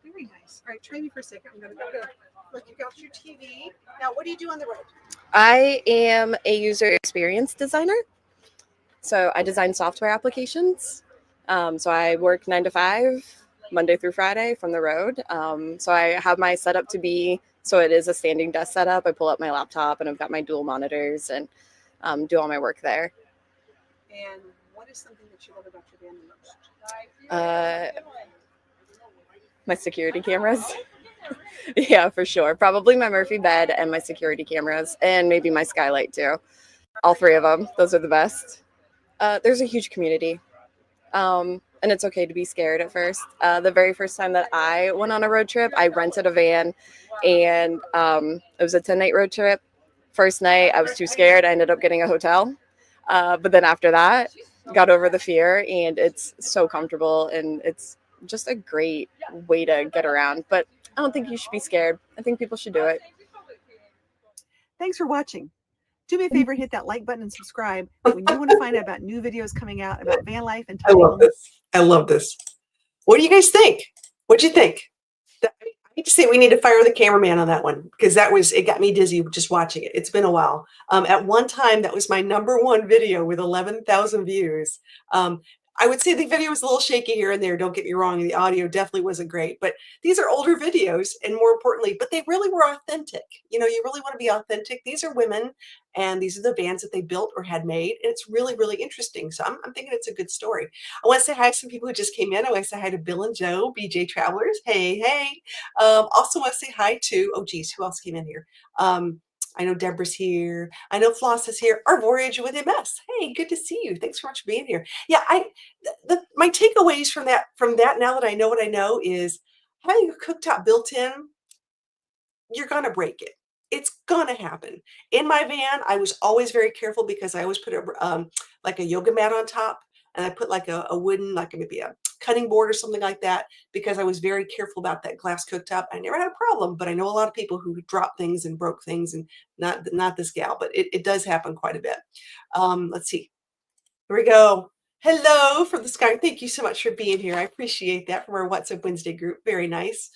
S2: Very nice. All right, try me for a second. I'm going to go to look. You got your TV. Now, what do you do on the road?
S9: I am a user experience designer. So I design software applications. So I work 9 to 5, Monday through Friday from the road. So I have my setup to be, so it is a standing desk setup. I pull up my laptop and I've got my dual monitors and do all my work there.
S2: And what is something that you love about your van the most?
S9: My security cameras. Yeah, for sure. Probably my Murphy bed and my security cameras, and maybe my skylight too. All three of them. Those are the best. There's a huge community. And it's okay to be scared at first. The very first time that I went on a road trip, I rented a van, and it was a 10-night road trip. First night, I was too scared. I ended up getting a hotel. But then after that, got over the fear, and it's so comfortable, and it's just a great way to get around. But I don't think you should be scared. I think people should do it.
S2: Thanks for watching. Do me a favor, hit that like button and subscribe when you want to find out about new videos coming out about van life and
S1: I love this. I love this. What do you guys think? What'd you think? I need to say we need to fire the cameraman on that one, because it got me dizzy just watching it. It's been a while. At one time, that was my #1 video with 11,000 views. I would say the video was a little shaky here and there. Don't get me wrong. The audio definitely wasn't great, but these are older videos, and more importantly, but they really were authentic. You know, you really want to be authentic. These are women, and these are the vans that they built or had made. And it's really, really interesting. So I'm thinking it's a good story. I want to say hi to some people who just came in. I want to say hi to Bill and Joe, BJ Travelers. Hey, hey. Also want to say hi to, oh geez, who else came in here? I know Deborah's here. I know Floss is here. Our Voyage with MS. Hey, good to see you. Thanks so much for being here. Yeah, my takeaways from that, now that I know what I know, is having a cooktop built in, you're gonna break it. It's gonna happen. In my van, I was always very careful because I always put like a yoga mat on top, and I put like a wooden, like maybe a cutting board or something like that, because I was very careful about that glass cooktop. I never had a problem, but I know a lot of people who dropped things and broke things, and not this gal, but it does happen quite a bit. Let's see. Here we go. Hello from the sky. Thank you so much for being here. I appreciate that, from our What's Up Wednesday group. Very nice.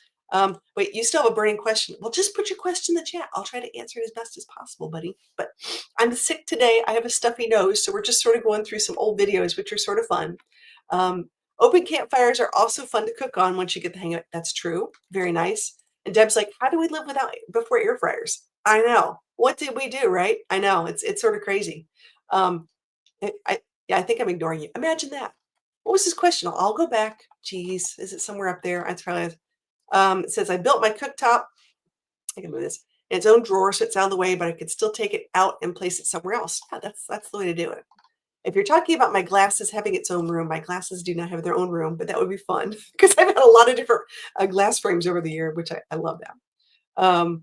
S1: Wait, you still have a burning question? Well, just put your question in the chat. I'll try to answer it as best as possible, buddy. But I'm sick today. I have a stuffy nose, so we're just sort of going through some old videos, which are sort of fun. Open campfires are also fun to cook on once you get the hang of it. That's true. Very nice. And Deb's like, how do we live without before air fryers? I know. What did we do, right? I know. It's sort of crazy. Yeah, I think I'm ignoring you. Imagine that. What was his question? I'll go back. Geez, is it somewhere up there? It's probably. It says I built my cooktop. I can move this in its own drawer, so it's out of the way, but I could still take it out and place it somewhere else. Yeah, that's the way to do it. If you're talking about my glasses having its own room, my glasses do not have their own room, but that would be fun because I've had a lot of different glass frames over the year, which I love that. Are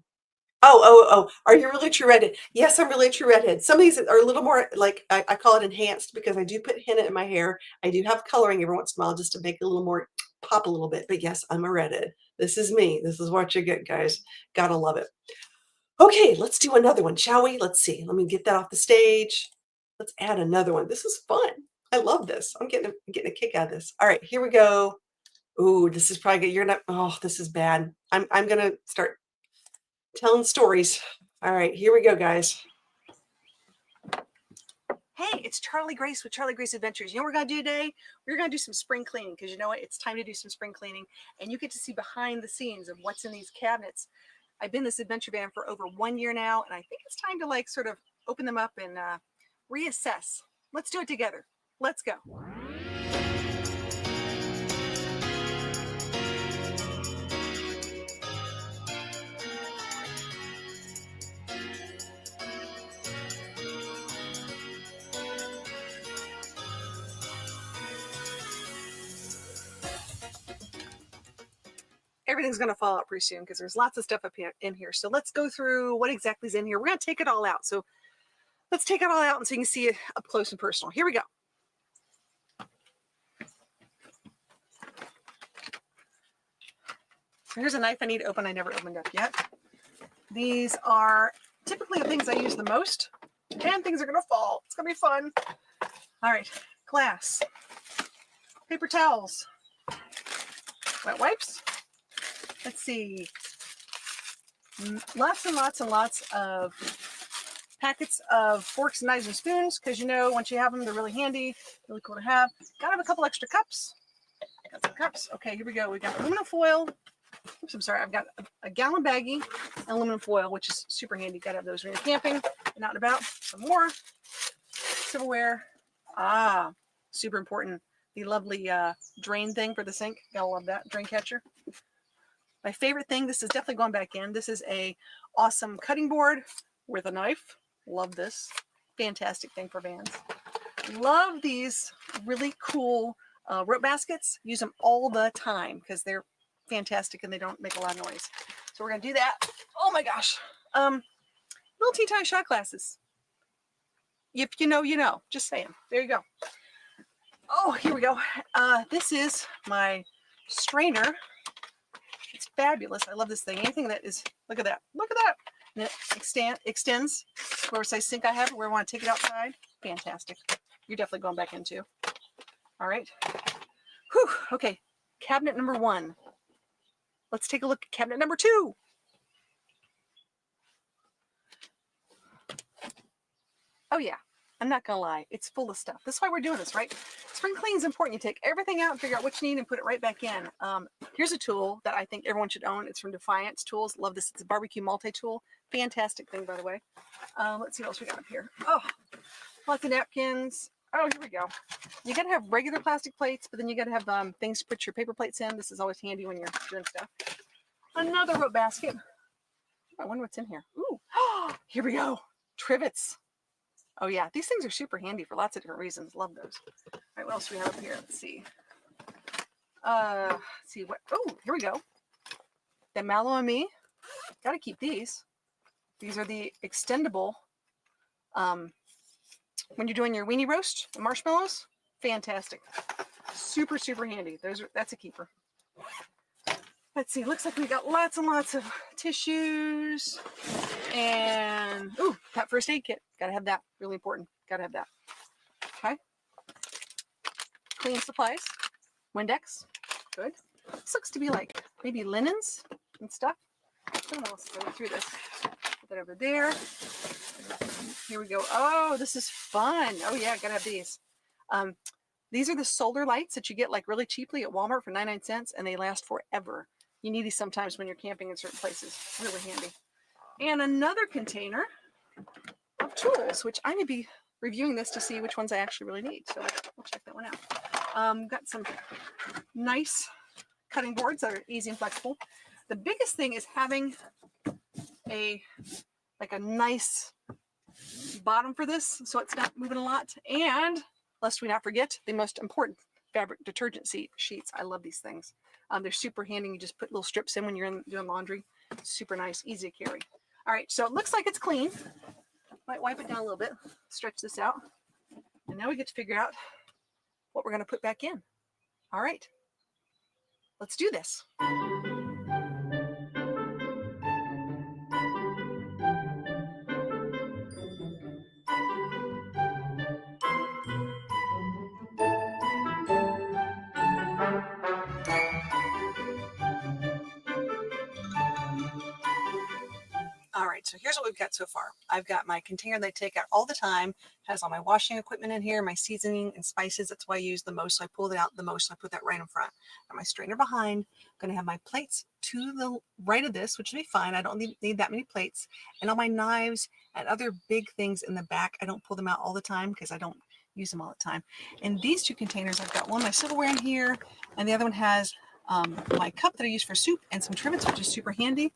S1: you really true redhead? Yes, I'm really true redhead. Some of these are a little more like I call it enhanced because I do put henna in my hair. I do have coloring every once in a while just to make it a little more pop a little bit. But yes, I'm a redhead. This is me. This is what you get, guys. Gotta love it. Okay, let's do another one, shall we? Let's see. Let me get that off the stage. Let's add another one. This is fun. I love this. I'm getting a kick out of this. All right, here we go. Ooh, this is probably good. You're not. Oh, this is bad. I'm gonna start telling stories. All right, here we go, guys.
S2: Hey, it's Charlie Grace with Charlie Grace Adventures. You know what we're going to do today? We're going to do some spring cleaning because you know what? It's time to do some spring cleaning. And you get to see behind the scenes of what's in these cabinets. I've been in this adventure van for over 1 year now, and I think it's time to like sort of open them up and reassess. Let's do it together. Let's go. Everything's going to fall out pretty soon because there's lots of stuff up in here. So let's go through what exactly is in here. We're going to take it all out. So let's take it all out and so you can see it up close and personal. Here we go. Here's a knife I need to open. I never opened up yet. These are typically the things I use the most. And things are going to fall. It's going to be fun. All right. Glass. Paper towels. Wet wipes. Let's see. Lots and lots and lots of packets of forks and knives and spoons because you know once you have them they're really handy, really cool to have. Gotta have a couple extra cups. Got some cups. Okay, here we go. We got aluminum foil. Oops, I'm sorry. I've got a gallon baggie and aluminum foil, which is super handy. Gotta have those when you're camping and out and about. Some more silverware. Super important. The lovely drain thing for the sink. Gotta love that drain catcher. My favorite thing, this is definitely going back in. This is a awesome cutting board with a knife. Love this. Fantastic thing for vans. Love these really cool rope baskets. Use them all the time because they're fantastic and they don't make a lot of noise. So we're going to do that. Oh my gosh. Little tea time shot glasses. If you know, you know. Just saying. There you go. Oh, here we go. This is my strainer. It's fabulous. I love this thing. Anything that is, look at that. Look at that. And it extends. Whatever size sink I have, where I want to take it outside. Fantastic. You're definitely going back into. All right. Whew. Okay. Cabinet number 1. Let's take a look at cabinet number 2. Oh, yeah. I'm not going to lie. It's full of stuff. That's why we're doing this, right? Spring cleaning is important. You take everything out and figure out what you need and put it right back in. Here's a tool that I think everyone should own. It's from Defiance Tools. Love this. It's a barbecue multi-tool. Fantastic thing, by the way. Let's see what else we got up here. Oh, lots of napkins. Oh, here we go. You got to have regular plastic plates, but then you got to have things to put your paper plates in. This is always handy when you're doing stuff. Another rope basket. I wonder what's in here. Ooh, here we go. Trivets. Oh yeah, these things are super handy for lots of different reasons. Love those. All right, what else do we have up here? Let's see. Let's see what. Oh, here we go. The Mallow and Me. Got to keep these. These are the extendable. When you're doing your weenie roast, the marshmallows, fantastic. Super, super handy. That's a keeper. Let's see. Looks like we got lots and lots of tissues. And, ooh, that first aid kit. Got to have that. Really important. Got to have that. Okay. Cleaning supplies. Windex. Good. This looks to be like maybe linens and stuff. I don't know what's going through this. Put that over there. Here we go. Oh, this is fun. Oh, yeah. Got to have these. These are the solar lights that you get like really cheaply at Walmart for 99 cents, and they last forever. You need these sometimes when you're camping in certain places. Really handy. And another container of tools, which I may be reviewing this to see which ones I actually really need. So we'll check that one out. Got some nice cutting boards that are easy and flexible. The biggest thing is having a nice bottom for this so it's not moving a lot. And lest we not forget the most important, fabric detergent sheets. I love these things. They're super handy. You just put little strips in when you're doing laundry. Super nice, easy to carry. All right, so it looks like it's clean. Might wipe it down a little bit, stretch this out. And now we get to figure out what we're going to put back in. All right, let's do this. All right, so here's what we've got so far. I've got my container that I take out all the time, has all my washing equipment in here, my seasoning and spices. That's why I use the most. So I pulled it out the most. So I put that right in front. Got my strainer behind. I'm going to have my plates to the right of this, which will be fine. I don't need that many plates. And all my knives and other big things in the back. I don't pull them out all the time because I don't use them all the time. And these two containers, I've got one my silverware in here, and the other one has my cup that I use for soup and some trivets, which is super handy.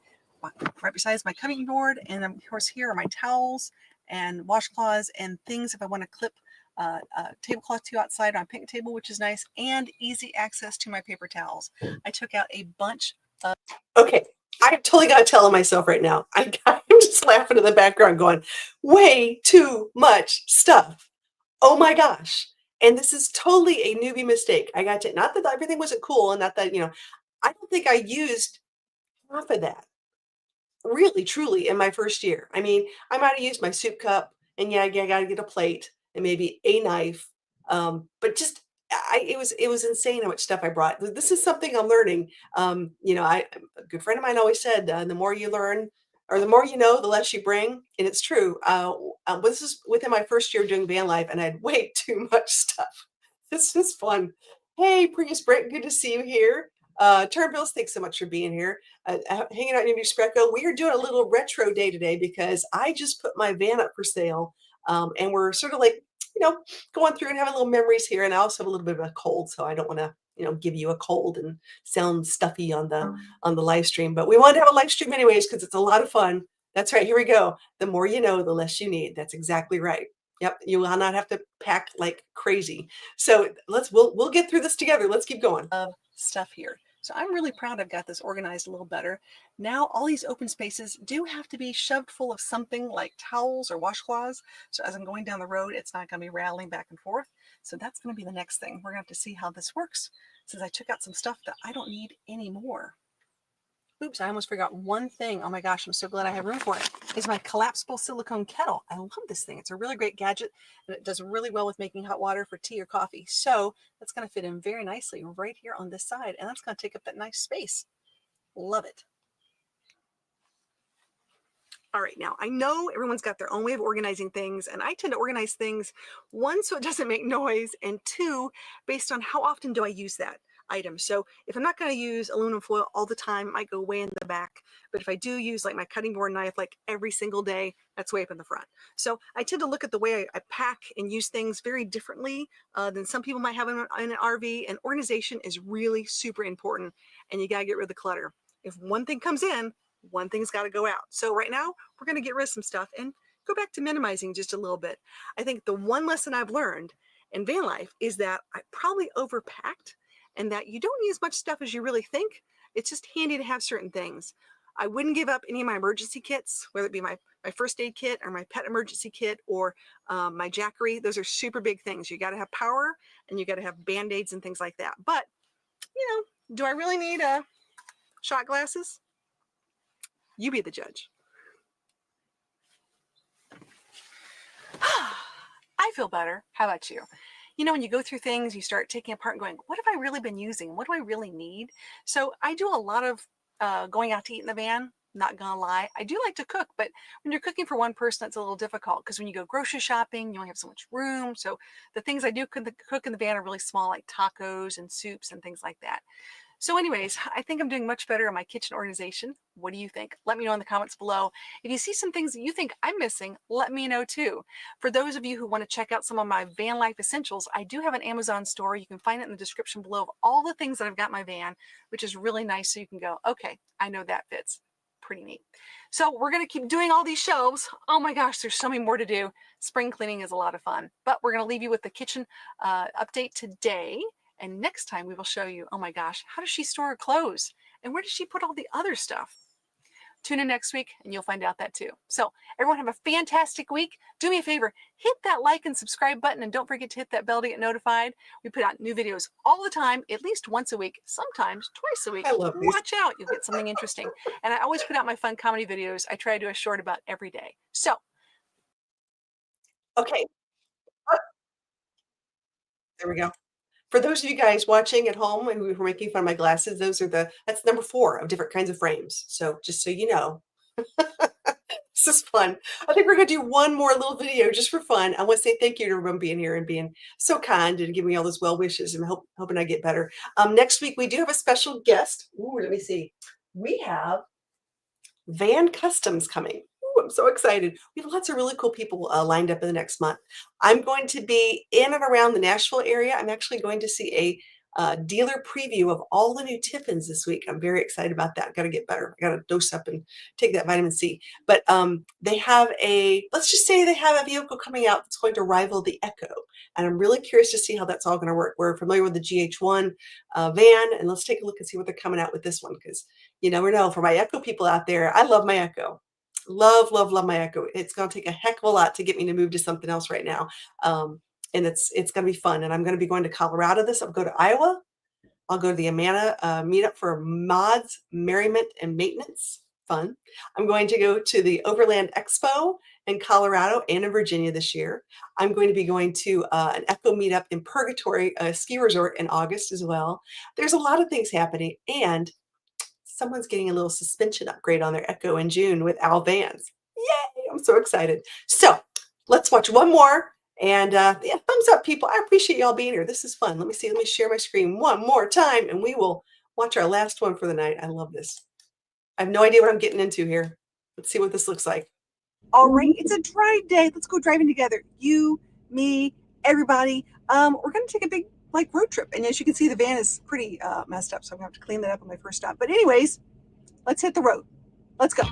S2: Right beside my cutting board, and of course here are my towels and washcloths and things if I want to clip a tablecloth to outside on a picnic table, which is nice, and easy access to my paper towels. I took out a bunch of... Okay, I totally got to tell myself right now. I'm just laughing in the background going, way too much stuff. Oh my gosh. And this is totally a newbie mistake. I got to, not that everything wasn't cool and not that, I don't think I used half of that. Really, truly, in my first year. I mean, I might have used my soup cup, and yeah, I got to get a plate and maybe a knife. But just, it was insane how much stuff I brought. This is something I'm learning. A good friend of mine always said, the more you learn, or the more you know, the less you bring. And it's true. This is within my first year doing van life, and I had way too much stuff. This is fun. Hey, Prius Brent, good to see you here. Turnbills, thanks so much for being here. Hanging out in New Spreco. We are doing a little retro day today because I just put my van up for sale. And we're sort of like, going through and having little memories here. And I also have a little bit of a cold, so I don't want to, give you a cold and sound stuffy on the live stream. But we wanted to have a live stream anyways because it's a lot of fun. That's right. Here we go. The more you know, the less you need. That's exactly right. Yep, you will not have to pack like crazy. So we'll get through this together. Let's keep going. Stuff here. So I'm really proud I've got this organized a little better. Now all these open spaces do have to be shoved full of something like towels or washcloths. So as I'm going down the road, it's not going to be rattling back and forth. So that's going to be the next thing. We're going to have to see how this works since I took out some stuff that I don't need anymore. Oops, I almost forgot one thing. Oh my gosh, I'm so glad I have room for it. Is my collapsible silicone kettle. I love this thing. It's a really great gadget, and it does really well with making hot water for tea or coffee. So that's going to fit in very nicely right here on this side, and that's going to take up that nice space. Love it. All right, now I know everyone's got their own way of organizing things, and I tend to organize things, one, so it doesn't make noise, and two, based on how often do I use that item. So if I'm not going to use aluminum foil all the time, it might go way in the back. But if I do use like my cutting board knife like every single day, that's way up in the front. So I tend to look at the way I pack and use things very differently than some people might have in an RV. And organization is really super important, and you got to get rid of the clutter. If one thing comes in, one thing's got to go out. So right now we're going to get rid of some stuff and go back to minimizing just a little bit. I think the one lesson I've learned in van life is that I probably overpacked, and that you don't need as much stuff as you really think. It's just handy to have certain things. I wouldn't give up any of my emergency kits, whether it be my first aid kit or my pet emergency kit or my Jackery. Those are super big things. You got to have power, and you got to have Band-Aids and things like that. But, do I really need shot glasses? You be the judge. I feel better. How about you? When you go through things, you start taking apart and going, what have I really been using? What do I really need? So I do a lot of going out to eat in the van. Not gonna lie, I do like to cook, but when you're cooking for one person, it's a little difficult because when you go grocery shopping, you only have so much room. So the things I do cook in the van are really small, like tacos and soups and things like that. So anyways, I think I'm doing much better in my kitchen organization. What do you think? Let me know in the comments below. If you see some things that you think I'm missing, let me know too. For those of you who want to check out some of my van life essentials, I do have an Amazon store. You can find it in the description below of all the things that I've got in my van, which is really nice. So you can go, okay, I know that fits. Pretty neat. So we're going to keep doing all these shelves. Oh my gosh, there's so many more to do. Spring cleaning is a lot of fun, but we're going to leave you with the kitchen update today. And next time we will show you, oh my gosh, how does she store her clothes? And where does she put all the other stuff? Tune in next week and you'll find out that too. So everyone have a fantastic week. Do me a favor, hit that like and subscribe button and don't forget to hit that bell to get notified. We put out new videos all the time, at least once a week, sometimes twice a week.
S1: I love these.
S2: Watch out, you'll get something interesting. And I always put out my fun comedy videos. I try to do a short about every day. So.
S1: Okay. There we go. For those of you guys watching at home and who were making fun of my glasses, that's number 4 of different kinds of frames. So just so you know, this is fun. I think we're going to do one more little video just for fun. I want to say thank you to everyone being here and being so kind and giving me all those well wishes and hoping I get better. Next week, we do have a special guest. Ooh, let me see. We have Van Customs coming. Ooh, I'm so excited. We have lots of really cool people lined up in the next month. I'm going to be in and around the Nashville area. I'm actually going to see a dealer preview of all the new Tiffins this week. I'm very excited about that. Got to get better. I got to dose up and take that vitamin C. But they have let's just say they have a vehicle coming out that's going to rival the Echo. And I'm really curious to see how that's all going to work. We're familiar with the GH1 van, and let's take a look and see what they're coming out with this one, because you never know. For my Echo people out there, I love my Echo. Love, love, love my Echo. It's going to take a heck of a lot to get me to move to something else right now. And it's going to be fun. And I'm going to be going to Colorado I'll go to Iowa. I'll go to the Amana meetup for mods, merriment, and maintenance. Fun. I'm going to go to the Overland Expo in Colorado and in Virginia this year. I'm going to be going to an Echo meetup in Purgatory, a ski resort in August as well. There's a lot of things happening. And someone's getting a little suspension upgrade on their Echo in June with Al Vans. Yay! I'm so excited. So let's watch one more. And yeah, thumbs up, people. I appreciate y'all being here. This is fun. Let me see. Let me share my screen one more time, and we will watch our last one for the night. I love this. I have no idea what I'm getting into here. Let's see what this looks like. All right, it's a drive day. Let's go driving together. You, me, everybody. We're going to take a big road trip. And as you can see, the van is pretty messed up, so I'm going to have to clean that up on my first stop. But anyways, let's hit the road. Let's go.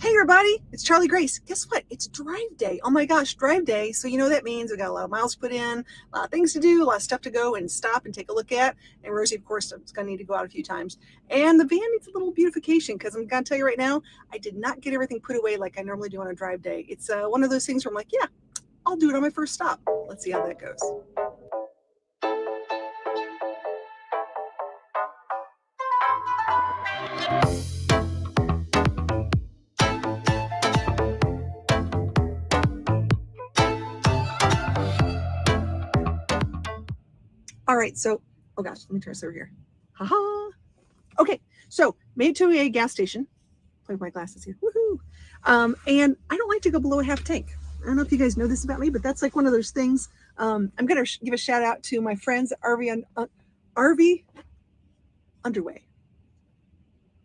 S1: Hey everybody, it's Charlie Grace. Guess what? It's drive day. Oh my gosh, drive day. So you know what that means. We got a lot of miles put in, a lot of things to do, a lot of stuff to go and stop and take a look at. And Rosie, of course, is going to need to go out a few times. And the van needs a little beautification because I'm going to tell you right now, I did not get everything put away like I normally do on a drive day. It's one of those things where I'm like, yeah, I'll do it on my first stop. Let's see how that goes. All right, so, oh gosh, let me turn this over here. Haha. Okay, so made to a gas station. Play with my glasses here. Woohoo! And I don't like to go below a half tank. I don't know if you guys know this about me, but that's like one of those things. I'm going to give a shout out to my friends at RV Underway. Did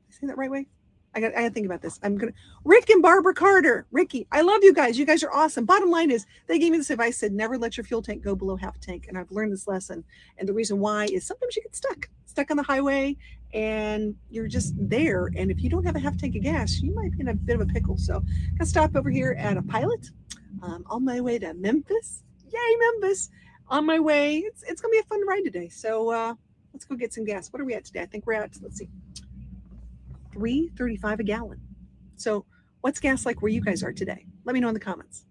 S1: I say that right way? I got to think about this. Rick and Barbara Carter. Ricky, I love you guys. You guys are awesome. Bottom line is they gave me this advice, said never let your fuel tank go below half a tank. And I've learned this lesson. And the reason why is sometimes you get stuck on the highway and you're just there. And if you don't have a half tank of gas, you might be in a bit of a pickle. So I'm gonna stop over here at a Pilot on my way to Memphis. Yay, Memphis. On my way. It's going to be a fun ride today. So let's go get some gas. What are we at today? I think we're at, let's see, $3.35 a gallon. So what's gas like where you guys are today? Let me know in the comments.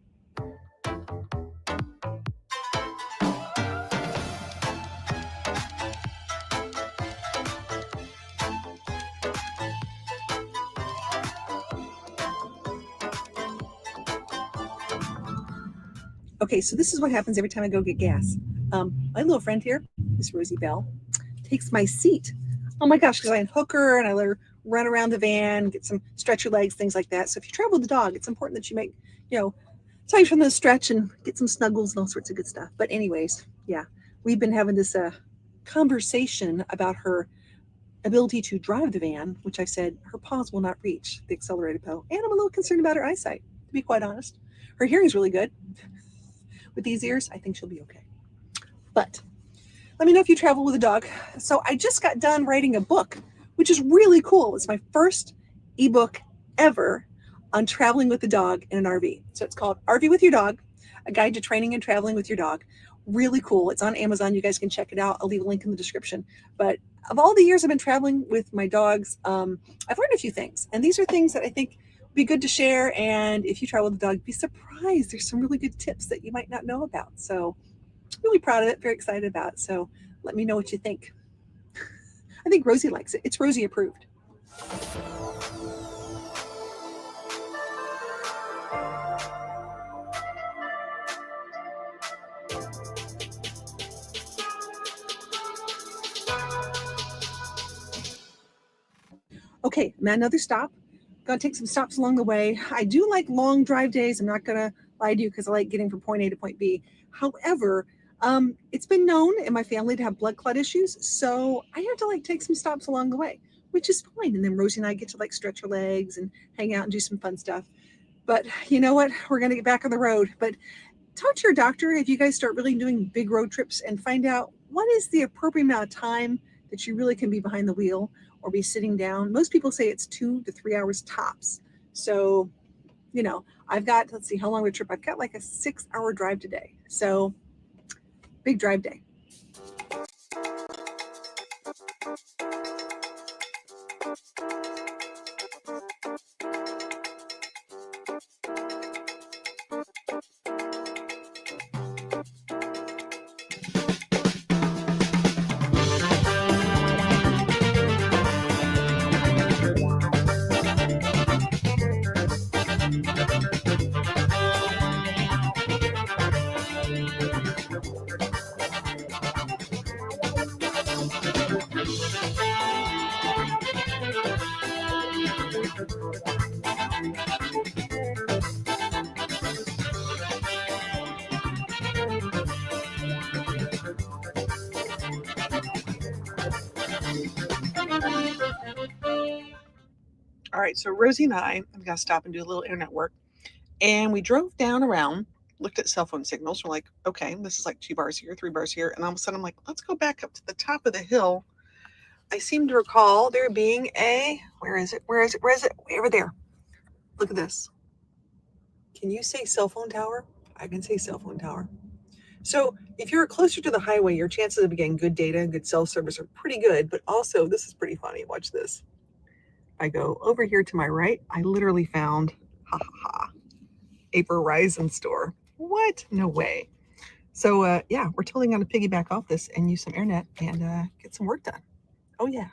S1: Okay, so this is what happens every time I go get gas. My little friend here, Miss Rosie Bell, takes my seat. Oh my gosh, because I unhook her and I let her run around the van, get some stretch your legs, things like that. So if you travel with the dog, it's important that you make, time for them to stretch and get some snuggles and all sorts of good stuff. But anyways, yeah, we've been having this conversation about her ability to drive the van, which I said her paws will not reach the accelerated pedal. And I'm a little concerned about her eyesight, to be quite honest. Her hearing's really good. With these ears, I think she'll be okay. But let me know if you travel with a dog. So I just got done writing a book, which is really cool. It's my first ebook ever on traveling with the dog in an RV. So it's called RV with Your Dog, a guide to training and traveling with your dog. Really cool. It's on Amazon. You guys can check it out. I'll leave a link in the description. But of all the years I've been traveling with my dogs, I've learned a few things. And these are things that I think would be good to share. And if you travel with a dog, be surprised. There's some really good tips that you might not know about. So really proud of it. Very excited about it. So let me know what you think. I think Rosie likes it. It's Rosie approved. Okay, I'm at another stop. Gonna take some stops along the way. I do like long drive days. I'm not gonna lie to you because I like getting from point A to point B. However, it's been known in my family to have blood clot issues, so I have to take some stops along the way, which is fine. And then Rosie and I get to stretch her legs and hang out and do some fun stuff. But you know what? We're gonna get back on the road. But talk to your doctor if you guys start really doing big road trips and find out what is the appropriate amount of time that you really can be behind the wheel or be sitting down. Most people say it's 2 to 3 hours tops. So, I've got, let's see, how long of a trip? I've got a 6-hour drive today. So, big drive day. All right, so Rosie and I have got to stop and do a little internet work. And we drove down around, looked at cell phone signals. We're like, okay, this is 2 bars here, 3 bars here. And all of a sudden I'm like, let's go back up to the top of the hill. I seem to recall there being where is it? Way over there. Look at this. Can you say cell phone tower? I can say cell phone tower. So if you're closer to the highway, your chances of getting good data and good cell service are pretty good. But also, this is pretty funny. Watch this. I go over here to my right. I literally found, a Verizon store. What? No way. So yeah, we're totally going to piggyback off this and use some internet and get some work done. Oh yeah.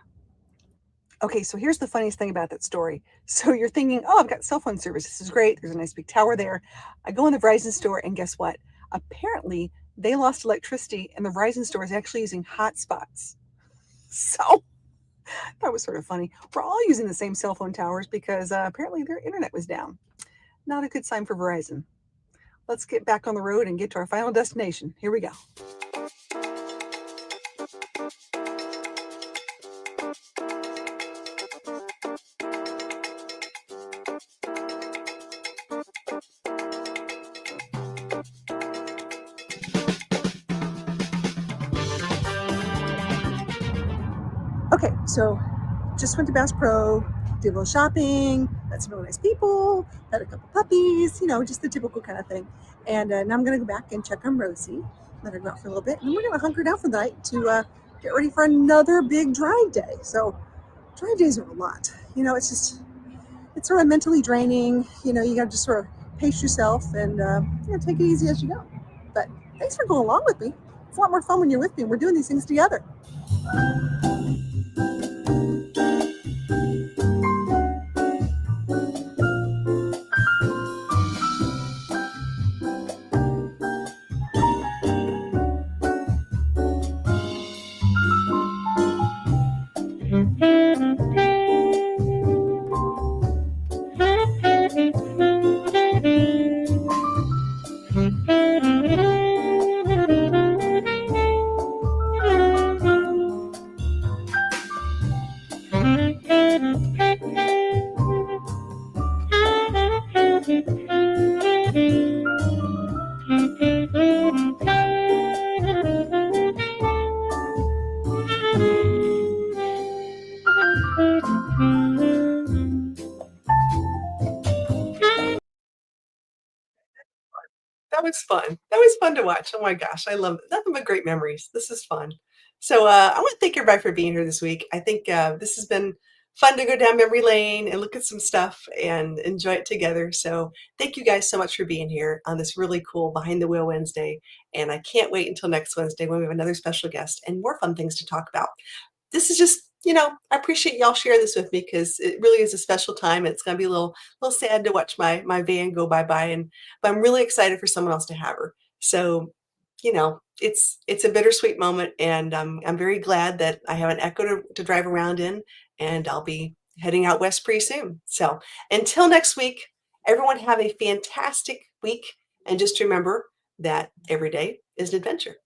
S1: Okay, so here's the funniest thing about that story. So you're thinking, oh, I've got cell phone service. This is great. There's a nice big tower there. I go in the Verizon store and guess what? Apparently they lost electricity and the Verizon store is actually using hotspots. So that was sort of funny. We're all using the same cell phone towers because apparently their internet was down. Not a good sign for Verizon. Let's get back on the road and get to our final destination. Here we go. Okay, so just went to Bass Pro, did a little shopping, met some really nice people, had a couple puppies, just the typical kind of thing. And now I'm going to go back and check on Rosie, let her go out for a little bit, and then we're going to hunker down for the night to get ready for another big drive day. So drive days are a lot. It's sort of mentally draining. You got to just sort of pace yourself and take it easy as you go. But thanks for going along with me. It's a lot more fun when you're with me and we're doing these things together. was fun. That was fun to watch. Oh my gosh, I love it. Nothing but great memories. This is fun. So I want to thank everybody for being here this week. I think this has been fun to go down memory lane and look at some stuff and enjoy it together. So thank you guys so much for being here on this really cool Behind the Wheel Wednesday. And I can't wait until next Wednesday when we have another special guest and more fun things to talk about. This is just, I appreciate y'all sharing this with me because it really is a special time. It's going to be a little sad to watch my van go bye, but I'm really excited for someone else to have her. So, it's a bittersweet moment, and I'm very glad that I have an Echo to drive around in, and I'll be heading out west pretty soon. So until next week, everyone have a fantastic week, and just remember that every day is an adventure.